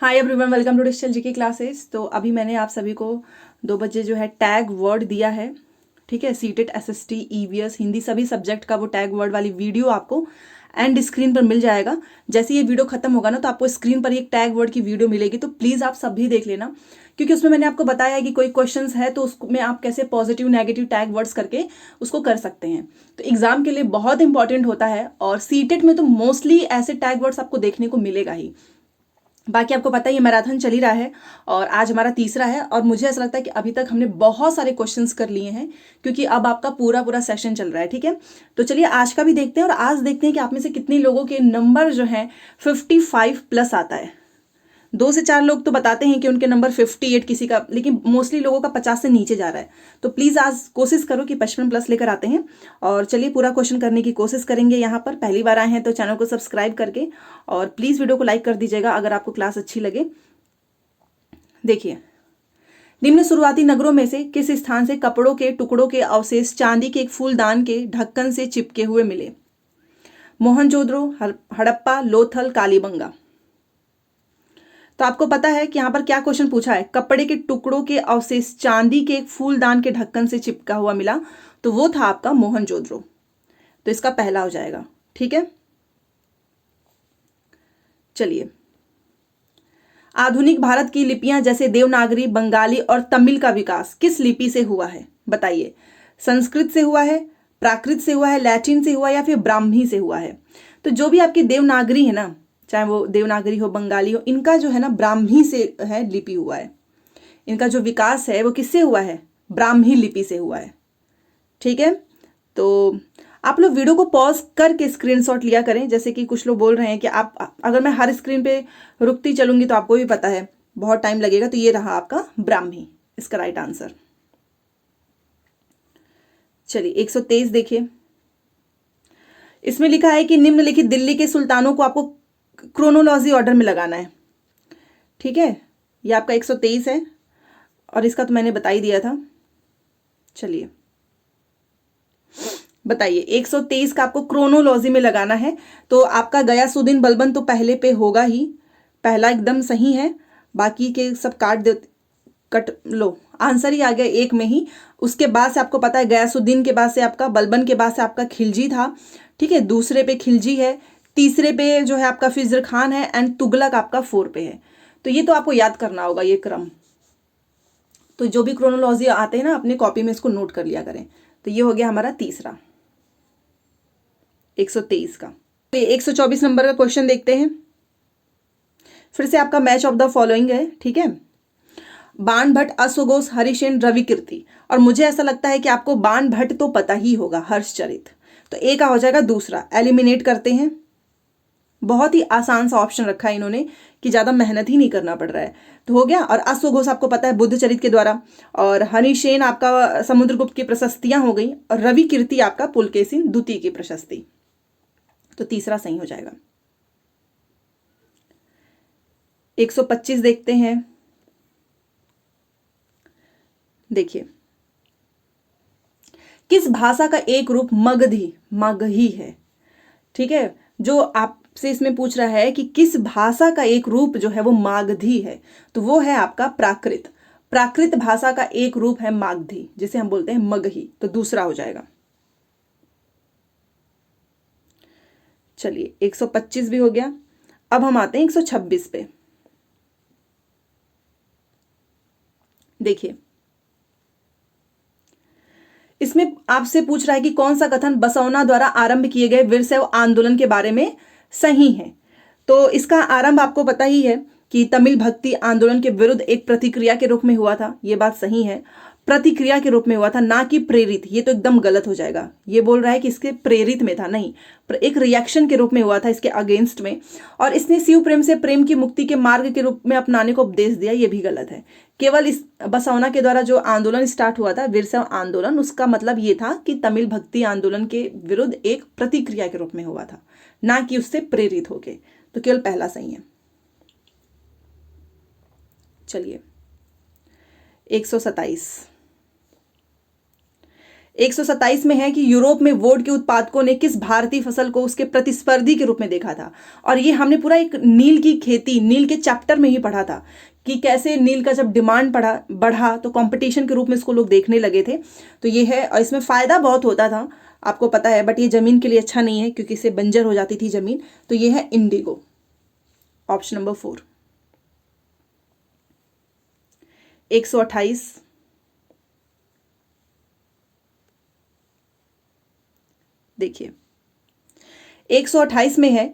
Hi everyone, welcome to digital GK classes. तो अभी मैंने आप सभी को 2 बजे जो है टैग वर्ड दिया है, ठीक है। सीटेट, एसएसटी, ईवीएस, हिंदी सभी सब्जेक्ट का वो टैग वर्ड वाली वीडियो आपको एंड स्क्रीन पर मिल जाएगा। जैसे ये वीडियो खत्म होगा ना तो आपको स्क्रीन पर एक टैग वर्ड की वीडियो मिलेगी, तो प्लीज़ आप सब भी देख लेना, क्योंकि उसमें मैंने आपको बताया है कि कोई क्वेश्चंस है तो उसमें आप कैसे पॉजिटिव नेगेटिव टैग वर्ड्स करके उसको कर सकते हैं। तो एग्जाम के लिए बहुत इंपॉर्टेंट होता है, और सीटेट में तो मोस्टली ऐसे टैग वर्ड्स आपको देखने को मिलेगा ही। बाकी आपको पता है ये मैराथन चल ही रहा है और आज हमारा तीसरा है, और मुझे ऐसा लगता है कि अभी तक हमने बहुत सारे क्वेश्चंस कर लिए हैं, क्योंकि अब आपका पूरा पूरा सेशन चल रहा है, ठीक है। तो चलिए आज का भी देखते हैं, और आज देखते हैं कि आप में से कितने लोगों के नंबर जो है 55 प्लस आता है। 2 से 4 लोग तो बताते हैं कि उनके नंबर 58 किसी का, लेकिन मोस्टली लोगों का 50 से नीचे जा रहा है। तो प्लीज़ आज कोशिश करो कि 55 प्लस लेकर आते हैं। और चलिए पूरा क्वेश्चन करने की कोशिश करेंगे। यहाँ पर पहली बार आए हैं तो चैनल को सब्सक्राइब करके, और प्लीज़ वीडियो को लाइक कर दीजिएगा अगर आपको क्लास अच्छी लगे। देखिए, निम्न शुरुआती नगरों में से किस स्थान से कपड़ों के टुकड़ों के अवशेष चांदी के एक फूलदान के ढक्कन से चिपके हुए मिले? मोहनजोदड़ो, हड़प्पा, लोथल, कालीबंगा। तो आपको पता है कि यहाँ पर क्या क्वेश्चन पूछा है? कपड़े के टुकड़ों के अवशेष चांदी के एक फूलदान के ढक्कन से चिपका हुआ मिला, तो वो था आपका मोहनजोदड़ो। तो इसका पहला हो जाएगा, ठीक है। चलिए, आधुनिक भारत की लिपियां जैसे देवनागरी, बंगाली और तमिल का विकास किस लिपि से हुआ है? बताइए। संस्कृत से हुआ है, प्राकृत से हुआ है, लैटिन से हुआ है, या फिर ब्राह्मी से हुआ है? तो जो भी आपकी देवनागरी है ना, चाहे वो देवनागरी हो, बंगाली हो, इनका जो है ना ब्राह्मी से है लिपि हुआ है। इनका जो विकास है वो किससे हुआ है? ब्राह्मी लिपि से हुआ है, ठीक है। तो आप लोग वीडियो को पॉज करके स्क्रीनशॉट लिया करें। जैसे कि कुछ लोग बोल रहे हैं कि आप अगर मैं हर स्क्रीन पे रुकती चलूंगी तो आपको भी पता है बहुत टाइम लगेगा। तो ये रहा आपका ब्राह्मी, इसका राइट आंसर। चलिए 123 देखिए, इसमें लिखा है कि निम्नलिखित दिल्ली के सुल्तानों को आपको क्रोनोलॉजी ऑर्डर में लगाना है, ठीक है। ये आपका 123 है, और इसका तो मैंने बता ही दिया था। चलिए बताइए, 123 का आपको क्रोनोलॉजी में लगाना है। तो आपका गयासुद्दीन बलबन तो पहले पे होगा ही, पहला एकदम सही है। बाकी के सब काट दे, कट लो, आंसर ही आ गया एक में ही। उसके बाद से आपको पता है गयासुद्दीन के बाद से आपका बलबन, के बाद से आपका खिलजी था, ठीक है। दूसरे पे खिलजी है, तीसरे पे जो है आपका फिजर खान है, एंड तुगलक आपका 4 पे है। तो ये तो आपको याद करना होगा ये क्रम। तो जो भी क्रोनोलॉजी आते हैं ना अपनी कॉपी में इसको नोट कर लिया करें। तो ये हो गया हमारा तीसरा, 123 का। 124 नंबर का क्वेश्चन देखते हैं। फिर से आपका मैच ऑफ द फॉलोइंग है, ठीक है। बाण भट्ट, अश्वघोष, हरिसेन, रविकीर्ति। और मुझे ऐसा लगता है कि आपको बाण भट्ट तो पता ही होगा, हर्षचरित। तो ए का हो जाएगा दूसरा। एलिमिनेट करते हैं, बहुत ही आसान सा ऑप्शन रखा है इन्होंने कि ज्यादा मेहनत ही नहीं करना पड़ रहा है। तो हो गया। और अश्वघोष आपको पता है बुद्ध चरित के द्वारा, और हरिसेन आपका समुद्रगुप्त की प्रशस्तियां हो गई, और रवि कीर्ति आपका पुलकेशिन द्वितीय की प्रशस्ति। तो तीसरा सही हो जाएगा। 125 देखते हैं। देखिए, किस भाषा का एक रूप मगधी, मगही है, ठीक है। जो आपसे इसमें पूछ रहा है कि किस भाषा का एक रूप जो है वो मागधी है, तो वो है आपका प्राकृत। प्राकृत भाषा का एक रूप है मागधी, जिसे हम बोलते हैं मगही। तो दूसरा हो जाएगा। चलिए 125 भी हो गया। अब हम आते हैं 126 पे। देखिए, इसमें आपसे पूछ रहा है कि कौन सा कथन बसवना द्वारा आरंभ किए गए वीरशैव आंदोलन के बारे में सही है। तो इसका आरंभ आपको पता ही है कि तमिल भक्ति आंदोलन के विरुद्ध एक प्रतिक्रिया के रूप में हुआ था। ये बात सही है, प्रतिक्रिया के रूप में हुआ था, ना कि प्रेरित। ये तो एकदम गलत हो जाएगा। ये बोल रहा है कि इसके प्रेरित में था, नहीं, एक रिएक्शन के रूप में हुआ था इसके अगेंस्ट में। और इसने शिव प्रेम से प्रेम की मुक्ति के मार्ग के रूप में अपनाने को उपदेश दिया, ये भी गलत है। केवल इस बसवना के द्वारा जो आंदोलन स्टार्ट हुआ था, वीरशैव आंदोलन, उसका मतलब ये था कि तमिल भक्ति आंदोलन के विरुद्ध एक प्रतिक्रिया के रूप में हुआ था, ना कि उससे प्रेरित होके। तो केवल पहला सही है। चलिए 127, 127 में है कि यूरोप में वोट के उत्पादकों ने किस भारतीय फसल को उसके प्रतिस्पर्धी के रूप में देखा था। और ये हमने पूरा एक नील की खेती, नील के चैप्टर में ही पढ़ा था कि कैसे नील का जब डिमांड बढ़ा तो कंपटीशन के रूप में इसको लोग देखने लगे थे। तो ये है, और इसमें फ़ायदा बहुत होता था, आपको पता है, बट ये ज़मीन के लिए अच्छा नहीं है क्योंकि इससे बंजर हो जाती थी ज़मीन। तो ये है इंडिगो, ऑप्शन नंबर 4। 128, देखिए 128 में है,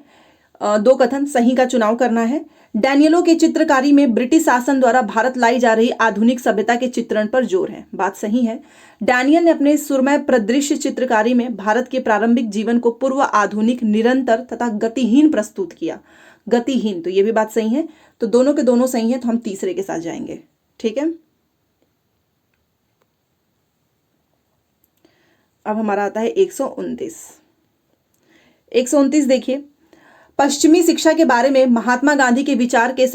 दो कथन सही का चुनाव करना है। डैनियलों के चित्रकारी में ब्रिटिश शासन द्वारा भारत लाई जा रही आधुनिक सभ्यता के चित्रण पर जोर है, बात सही है। डैनियल ने अपने सुरमय प्रदृश्य चित्रकारी में भारत के प्रारंभिक जीवन को पूर्व आधुनिक, निरंतर तथा गतिहीन प्रस्तुत किया। गतिहीन, तो ये भी बात सही है। तो दोनों के दोनों सही है, तो हम तीसरे के साथ जाएंगे, ठीक है। अब हमारा आता है 129। 129 देखिए, पश्चिमी शिक्षा के बारे में महात्मा गांधी के विचार के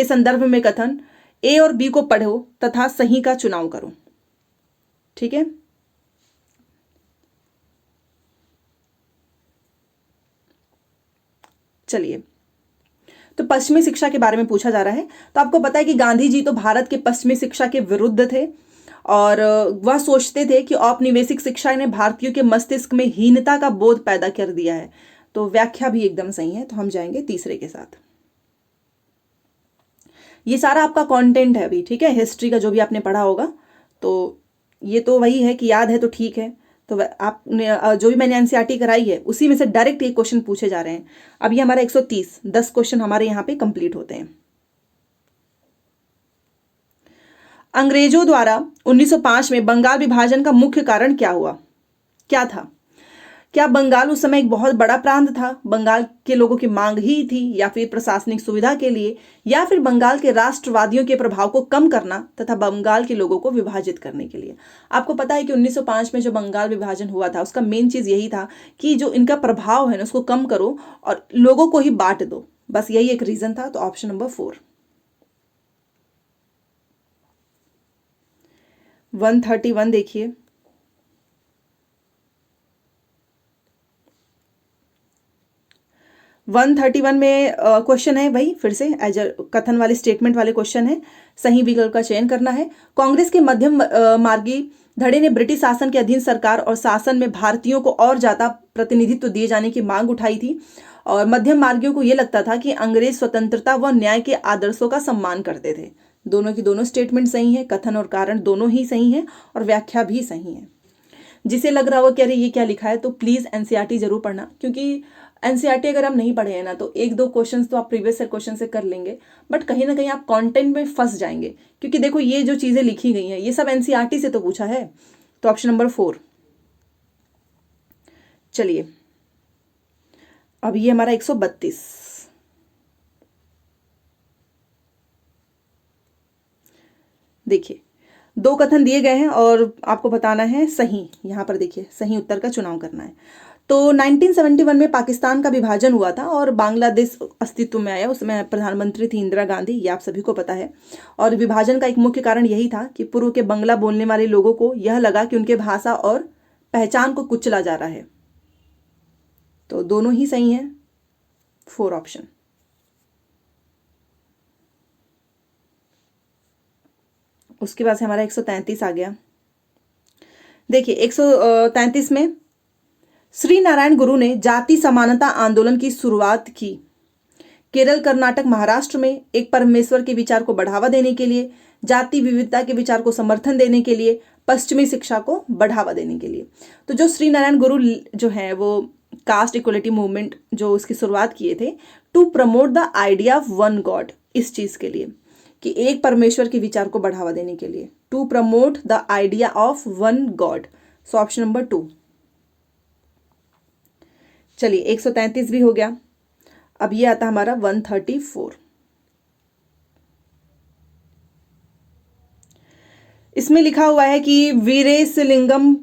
संदर्भ में कथन ए और बी को पढ़ो तथा सही का चुनाव करो, ठीक है। चलिए, तो पश्चिमी शिक्षा के बारे में पूछा जा रहा है। तो आपको पता है कि गांधी जी तो भारत के पश्चिमी शिक्षा के विरुद्ध थे और वह सोचते थे कि औपनिवेशिक शिक्षा ने भारतीयों के मस्तिष्क में हीनता का बोध पैदा कर दिया है। तो व्याख्या भी एकदम सही है, तो हम जाएंगे तीसरे के साथ। ये सारा आपका कंटेंट है अभी, ठीक है, हिस्ट्री का जो भी आपने पढ़ा होगा। तो ये तो वही है कि याद है तो ठीक है। तो आपने जो भी मैंने एनसीईआरटी कराई है उसी में से डायरेक्ट ये क्वेश्चन पूछे जा रहे हैं। अब ये हमारा 130, 10 क्वेश्चन हमारे यहाँ पे कंप्लीट होते हैं। अंग्रेजों द्वारा 1905 में बंगाल विभाजन का मुख्य कारण क्या था? क्या बंगाल उस समय एक बहुत बड़ा प्रांत था, बंगाल के लोगों की मांग ही थी, या फिर प्रशासनिक सुविधा के लिए, या फिर बंगाल के राष्ट्रवादियों के प्रभाव को कम करना तथा बंगाल के लोगों को विभाजित करने के लिए? आपको पता है कि 1905 में जो बंगाल विभाजन हुआ था उसका मेन चीज यही था कि जो इनका प्रभाव है ना उसको कम करो और लोगों को ही बांट दो, बस यही एक रीजन था। तो ऑप्शन नंबर 4। 131 देखिए, वन 131 में क्वेश्चन है वही फिर से एज कथन वाले स्टेटमेंट वाले क्वेश्चन है। सही विकल्प का चयन करना है। कांग्रेस के मध्यम मार्गी धड़े ने ब्रिटिश शासन के अधीन सरकार और शासन में भारतीयों को और ज्यादा प्रतिनिधित्व दिए जाने की मांग उठाई थी और मध्यम मार्गियों को यह लगता था कि अंग्रेज स्वतंत्रता व न्याय के आदर्शों का सम्मान करते थे। दोनों की दोनों स्टेटमेंट सही है, कथन और कारण दोनों ही सही है और व्याख्या भी सही है। जिसे लग रहा हो कि अरे ये क्या लिखा है, तो प्लीज एनसीईआरटी जरूर पढ़ना, क्योंकि एनसीईआरटी अगर हम नहीं पढ़े हैं ना तो एक दो क्वेश्चंस तो आप प्रीवियस ईयर क्वेश्चन से कर लेंगे, बट कहीं ना कहीं आप कंटेंट में फंस जाएंगे, क्योंकि देखो ये जो चीजें लिखी गई हैं ये सब एनसीईआरटी से तो पूछा है। तो ऑप्शन नंबर 4। चलिए, अब ये हमारा 132। देखिए, दो कथन दिए गए हैं और आपको बताना है सही। यहां पर देखिए सही उत्तर का चुनाव करना है। तो 1971 में पाकिस्तान का विभाजन हुआ था और बांग्लादेश अस्तित्व में आया। उसमें प्रधानमंत्री थी इंदिरा गांधी, ये आप सभी को पता है। और विभाजन का एक मुख्य कारण यही था कि पूर्व के बंगला बोलने वाले लोगों को यह लगा कि उनके भाषा और पहचान को कुचला जा रहा है। तो दोनों ही सही है, 4 ऑप्शन। उसके बाद से हमारा 133 आ गया। देखिए 133 में श्री नारायण गुरु ने जाति समानता आंदोलन की शुरुआत की। केरल, कर्नाटक, महाराष्ट्र में एक परमेश्वर के विचार को बढ़ावा देने के लिए, जाति विविधता के विचार को समर्थन देने के लिए, पश्चिमी शिक्षा को बढ़ावा देने के लिए। तो जो श्री नारायण गुरु जो है वो कास्ट इक्वलिटी मूवमेंट जो उसकी शुरुआत किए थे, to promote the idea of one God, इस चीज के लिए कि एक परमेश्वर के विचार को बढ़ावा देने के लिए, to promote the idea of one God. So option number 2। चलिए 133 भी हो गया। अब ये आता हमारा 134। इसमें लिखा हुआ है कि वीरेशलिंगम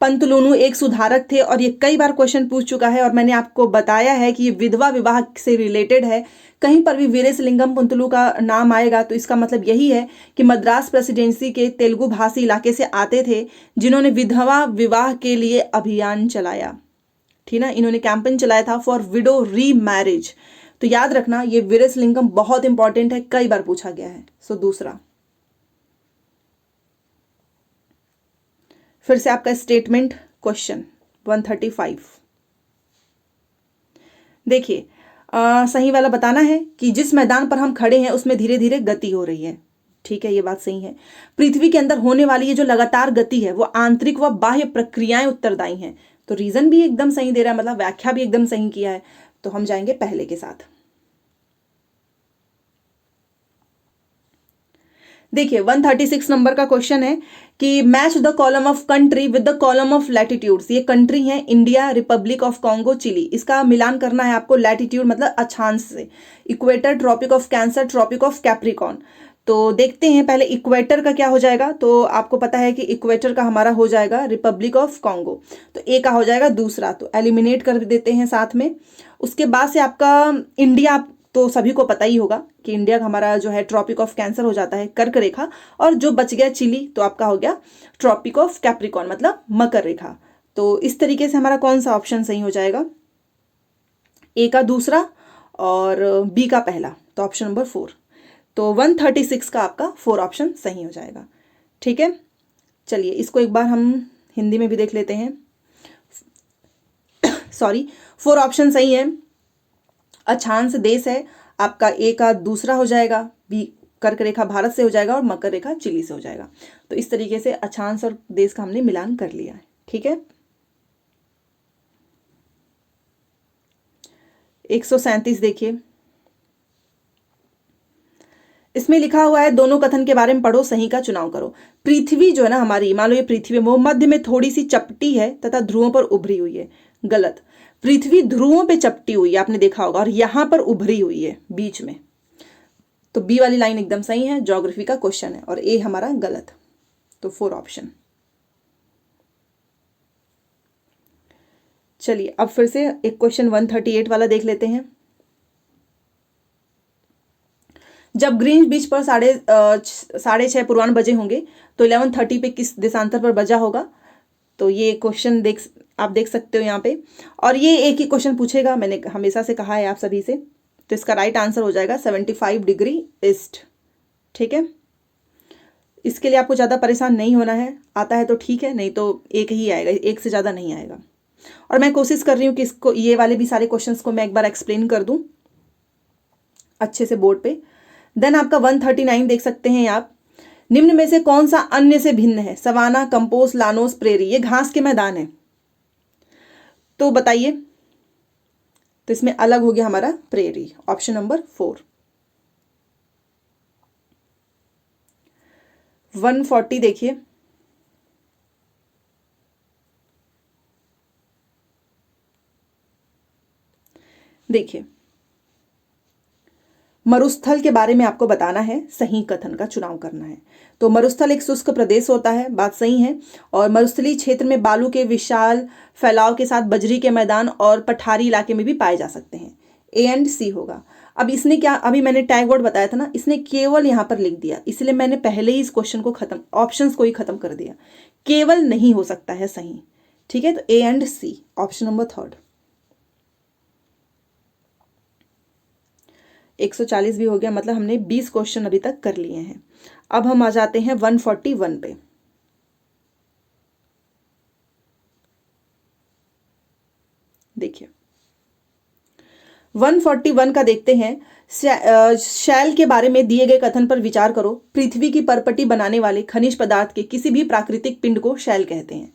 पंतलूनु एक सुधारक थे और ये कई बार क्वेश्चन पूछ चुका है और मैंने आपको बताया है कि ये विधवा विवाह से रिलेटेड है। कहीं पर भी वीरेशलिंगम पंतलू का नाम आएगा तो इसका मतलब यही है कि मद्रास प्रेसिडेंसी के तेलुगु भाषी इलाके से आते थे, जिन्होंने विधवा विवाह के लिए अभियान चलाया। ठीक ना, इन्होंने कैंपेन चलाया था फॉर विडो री मैरिज। तो याद रखना ये वीरेशलिंगम बहुत इंपॉर्टेंट है, कई बार पूछा गया है। सो दूसरा, फिर से आपका स्टेटमेंट क्वेश्चन 135 देखिए, सही वाला बताना है कि जिस मैदान पर हम खड़े हैं उसमें धीरे धीरे गति हो रही है। ठीक है, ये बात सही है। पृथ्वी के अंदर होने वाली ये जो लगातार गति है वो आंतरिक व बाह्य प्रक्रियाएं उत्तरदायी हैं। तो रीजन भी एकदम सही दे रहा है, मतलब व्याख्या भी एकदम सही किया है। तो हम जाएंगे पहले के साथ। देखिए 136 नंबर का क्वेश्चन है कि match the column of country with the column of latitudes. ये कंट्री है India, Republic of Congo, Chile. इसका मिलान करना है आपको। लैटिट्यूड मतलब अक्षांश से, equator, Tropic of Cancer, Tropic of Capricorn. तो देखते हैं पहले इक्वेटर का क्या हो जाएगा। तो आपको पता है कि इक्वेटर का हमारा हो जाएगा रिपब्लिक ऑफ कॉन्गो, तो ए का हो जाएगा दूसरा, तो एलिमिनेट कर देते हैं साथ में। उसके बाद से आपका इंडिया, तो सभी को पता ही होगा कि इंडिया का हमारा जो है ट्रॉपिक ऑफ कैंसर हो जाता है, कर्क रेखा, और जो बच गया चिली तो आपका हो गया ट्रॉपिक ऑफ कैप्रिकॉन मतलब मकर रेखा। तो इस तरीके से हमारा कौन सा ऑप्शन सही हो जाएगा, ए का दूसरा और बी का पहला, तो ऑप्शन नंबर 4। तो 136 का आपका 4 ऑप्शन सही हो जाएगा। ठीक है, चलिए इसको एक बार हम हिंदी में भी देख लेते हैं। सॉरी, 4 ऑप्शन सही है। अक्षांश देश है आपका, ए का दूसरा हो जाएगा, बी कर्क रेखा भारत से हो जाएगा और मकर रेखा चिली से हो जाएगा। तो इस तरीके से अक्षांश और देश का हमने मिलान कर लिया है। ठीक है, 137 देखिए, इसमें लिखा हुआ है दोनों कथन के बारे में पढ़ो, सही का चुनाव करो। पृथ्वी जो है ना हमारी, मान लो ये पृथ्वी वो मध्य में थोड़ी सी चपटी है तथा ध्रुवों पर उभरी हुई है। गलत, पृथ्वी ध्रुवों पे चपटी हुई है, आपने देखा होगा, और यहां पर उभरी हुई है बीच में। तो बी वाली लाइन एकदम सही है, ज्योग्राफी का क्वेश्चन है, और ए हमारा गलत। तो 4 ऑप्शन। चलिए अब फिर से एक क्वेश्चन 138 वाला देख लेते हैं। जब ग्रीन बीच पर 6:30 पूर्वाह्न बजे होंगे तो 11:30 पे किस देशांतर पर बजा होगा। तो ये क्वेश्चन आप देख सकते हो यहाँ पे, और ये एक ही क्वेश्चन पूछेगा, मैंने हमेशा से कहा है आप सभी से। तो इसका राइट आंसर हो जाएगा 75 डिग्री ईस्ट। ठीक है, इसके लिए आपको ज़्यादा परेशान नहीं होना है, आता है तो ठीक है, नहीं तो एक ही आएगा, एक से ज़्यादा नहीं आएगा। और मैं कोशिश कर रही हूँ कि इसको, ये वाले भी सारे क्वेश्चंस को मैं एक बार एक्सप्लेन कर दूँ अच्छे से बोर्ड पे। देन आपका 139 देख सकते हैं आप, निम्न में से कौन सा अन्य से भिन्न है। Savanna, campos, llanos, prairie. ये घास के मैदान है, तो बताइए। तो इसमें अलग हो गया हमारा प्रेरी, ऑप्शन नंबर 4। 140 देखिए, देखिए मरुस्थल के बारे में आपको बताना है, सही कथन का चुनाव करना है। तो मरुस्थल एक शुष्क प्रदेश होता है, बात सही है। और मरुस्थलीय क्षेत्र में बालू के विशाल फैलाव के साथ बजरी के मैदान और पठारी इलाके में भी पाए जा सकते हैं। ए एंड सी होगा। अब इसने क्या, अभी मैंने टैग वर्ड बताया था ना, इसने केवल यहाँ पर लिख दिया, इसलिए मैंने पहले ही इस क्वेश्चन को खत्म, ऑप्शंस को ही खत्म कर दिया। केवल नहीं हो सकता है सही। ठीक है, तो A and C, option number 3। 140 भी हो गया, मतलब हमने 20 क्वेश्चन अभी तक कर लिए हैं। अब हम आ जाते हैं 141 पे। देखिए 141 का देखते हैं। शैल के बारे में दिए गए कथन पर विचार करो। पृथ्वी की परपटी बनाने वाले खनिज पदार्थ के किसी भी प्राकृतिक पिंड को शैल कहते हैं,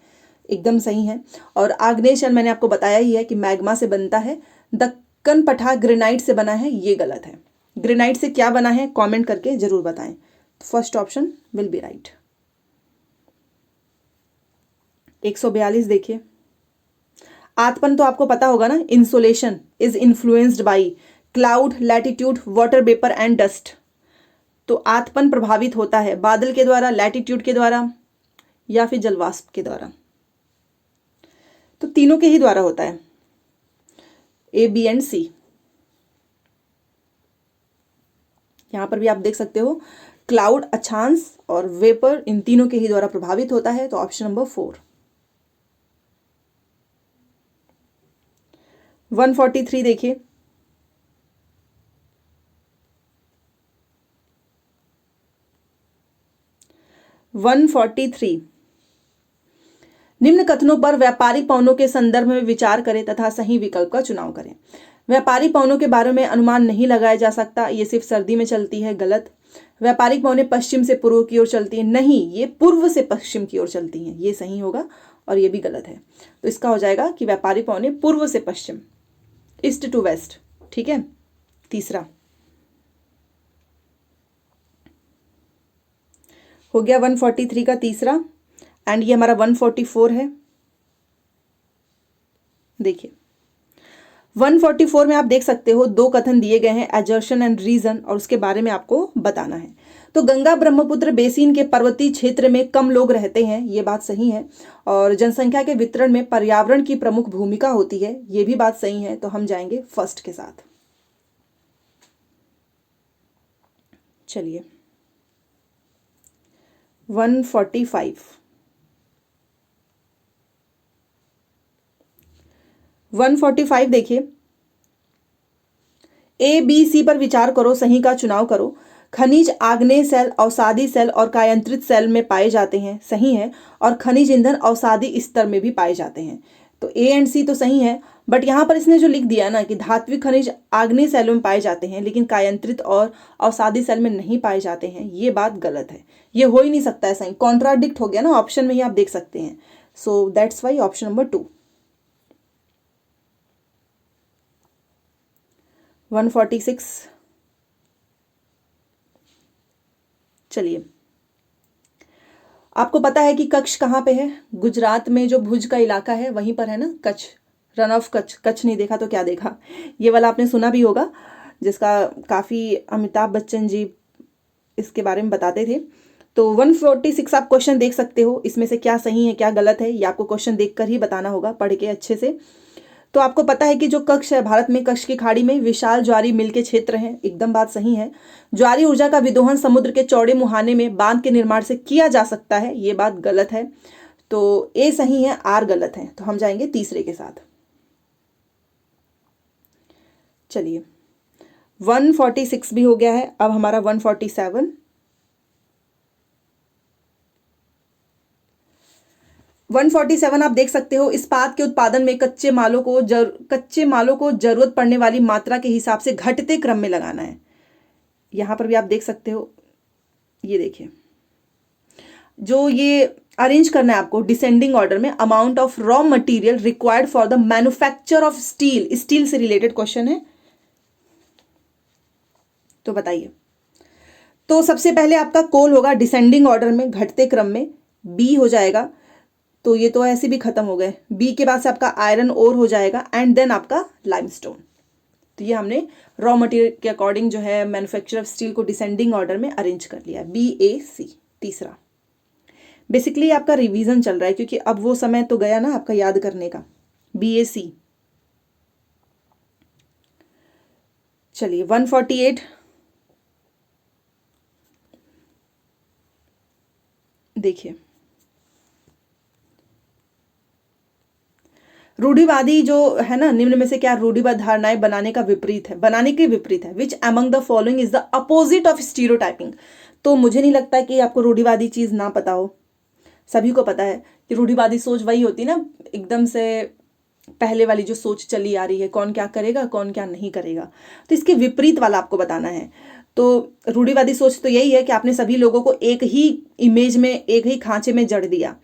एकदम सही है। और आग्नेय शैल मैंने आपको बताया ही है कि मैग्मा से बनता है। दक्कन पठार ग्रेनाइट से बना है, ये गलत है। ग्रेनाइट से क्या बना है कमेंट करके जरूर बताएं। First option will be right. 142 देखिए, आतपन तो आपको पता होगा ना, insolation is influenced by cloud, latitude, water vapour and dust. तो आतपन प्रभावित होता है बादल के द्वारा, लैटिट्यूड के द्वारा, या फिर जलवाष्प के द्वारा। तो तीनों के ही द्वारा होता है, ए, बी एंड सी। यहां पर भी आप देख सकते हो क्लाउड, अक्षांश और वेपर इन तीनों के ही द्वारा प्रभावित होता है, तो ऑप्शन नंबर 4। 143 देखिए, निम्न कथनों पर व्यापारिक पवनों के संदर्भ में विचार करें तथा सही विकल्प का चुनाव करें। व्यापारिक पवनों के बारे में अनुमान नहीं लगाया जा सकता, ये सिर्फ सर्दी में चलती है, गलत। व्यापारिक पवनें पश्चिम से पूर्व की ओर चलती हैं, नहीं, ये पूर्व से पश्चिम की ओर चलती हैं, ये सही होगा, और ये भी गलत है। तो इसका हो जाएगा कि व्यापारिक पवनें पूर्व से पश्चिम, ईस्ट टू वेस्ट, ठीक है। तीसरा हो गया 143 का तीसरा, एंड ये हमारा 144 है। देखिए 144 में आप देख सकते हो दो कथन दिए गए हैं, एजर्शन एंड रीजन, और उसके बारे में आपको बताना है। तो गंगा ब्रह्मपुत्र बेसिन के पर्वतीय क्षेत्र में कम लोग रहते हैं, ये बात सही है, और जनसंख्या के वितरण में पर्यावरण की प्रमुख भूमिका होती है, ये भी बात सही है। तो हम जाएंगे फर्स्ट के साथ। चलिए 145 देखिए, ए, बी, सी पर विचार करो, सही का चुनाव करो। खनिज आग्नेय सेल, अवसादी सेल और कायांतरित सेल में पाए जाते हैं, सही है, और खनिज ईंधन अवसादी स्तर में भी पाए जाते हैं। तो ए एंड सी तो सही है, बट यहाँ पर इसने जो लिख दिया ना कि धात्विक खनिज आग्नेय सेलों में पाए जाते हैं लेकिन कायांतरित और अवसादी सेल में नहीं पाए जाते हैं, ये बात गलत है, ये हो ही नहीं सकता है, सही कॉन्ट्राडिक्ट हो गया ना, ऑप्शन में ही आप देख सकते हैं। So that's why option number 2। 146, चलिए आपको पता है कि कच्छ कहाँ पे है? गुजरात में जो भुज का इलाका है वहीं पर है ना कच्छ, रन ऑफ कच्छ। कच्छ नहीं देखा तो क्या देखा, ये वाला आपने सुना भी होगा, जिसका काफ़ी अमिताभ बच्चन जी इसके बारे में बताते थे। तो 146 आप क्वेश्चन देख सकते हो, इसमें से क्या सही है क्या गलत है, ये आपको क्वेश्चन देखकर ही बताना होगा, पढ़ के अच्छे से। तो आपको पता है कि जो कच्छ है, भारत में कच्छ की खाड़ी में विशाल ज्वारी मिल के क्षेत्र हैं, एकदम बात सही है। ज्वारी ऊर्जा का विदोहन समुद्र के चौड़े मुहाने में बांध के निर्माण से किया जा सकता है, ये बात गलत है। तो ए सही है, आर गलत है। तो हम जाएंगे तीसरे के साथ। चलिए 146 भी हो गया है, अब हमारा 147। 147 आप देख सकते हो, इस्पात के उत्पादन में कच्चे मालों को जरूरत पड़ने वाली मात्रा के हिसाब से घटते क्रम में लगाना है। यहां पर भी आप देख सकते हो, ये देखिए, जो ये अरेंज करना है आपको डिसेंडिंग ऑर्डर में, amount of raw material required for the manufacture of steel, steel से रिलेटेड क्वेश्चन है। तो बताइए, तो सबसे पहले आपका कोल होगा डिसेंडिंग ऑर्डर में, घटते क्रम में, बी हो जाएगा। तो ये तो ऐसे भी खत्म हो गए, बी के बाद से आपका आयरन ओर हो जाएगा, एंड देन आपका लाइमस्टोन। तो ये हमने रॉ मटेरियल के अकॉर्डिंग जो है मैन्युफैक्चर ऑफ स्टील को डिसेंडिंग ऑर्डर में अरेंज कर लिया, बी, ए, सी। तीसरा बेसिकली आपका रिवीजन चल रहा है, क्योंकि अब वो समय तो गया ना आपका याद करने का, बी, ए, सी। चलिए 148 देखिए, रूढ़िवादी जो है ना, निम्न में से क्या रूढ़िवाद धारणाएं बनाने के विपरीत है। Which among the following is the opposite of stereotyping. तो मुझे नहीं लगता कि आपको रूढ़िवादी चीज ना पता हो, सभी को पता है कि रूढ़िवादी सोच वही होती ना, एकदम से पहले वाली जो सोच चली आ रही है, कौन क्या करेगा कौन क्या नहीं करेगा। तो इसके विपरीत वाला आपको बताना है। तो रूढ़िवादी सोच तो यही है कि आपने सभी लोगों को एक ही इमेज में, एक ही खांचे में जड़ दिया,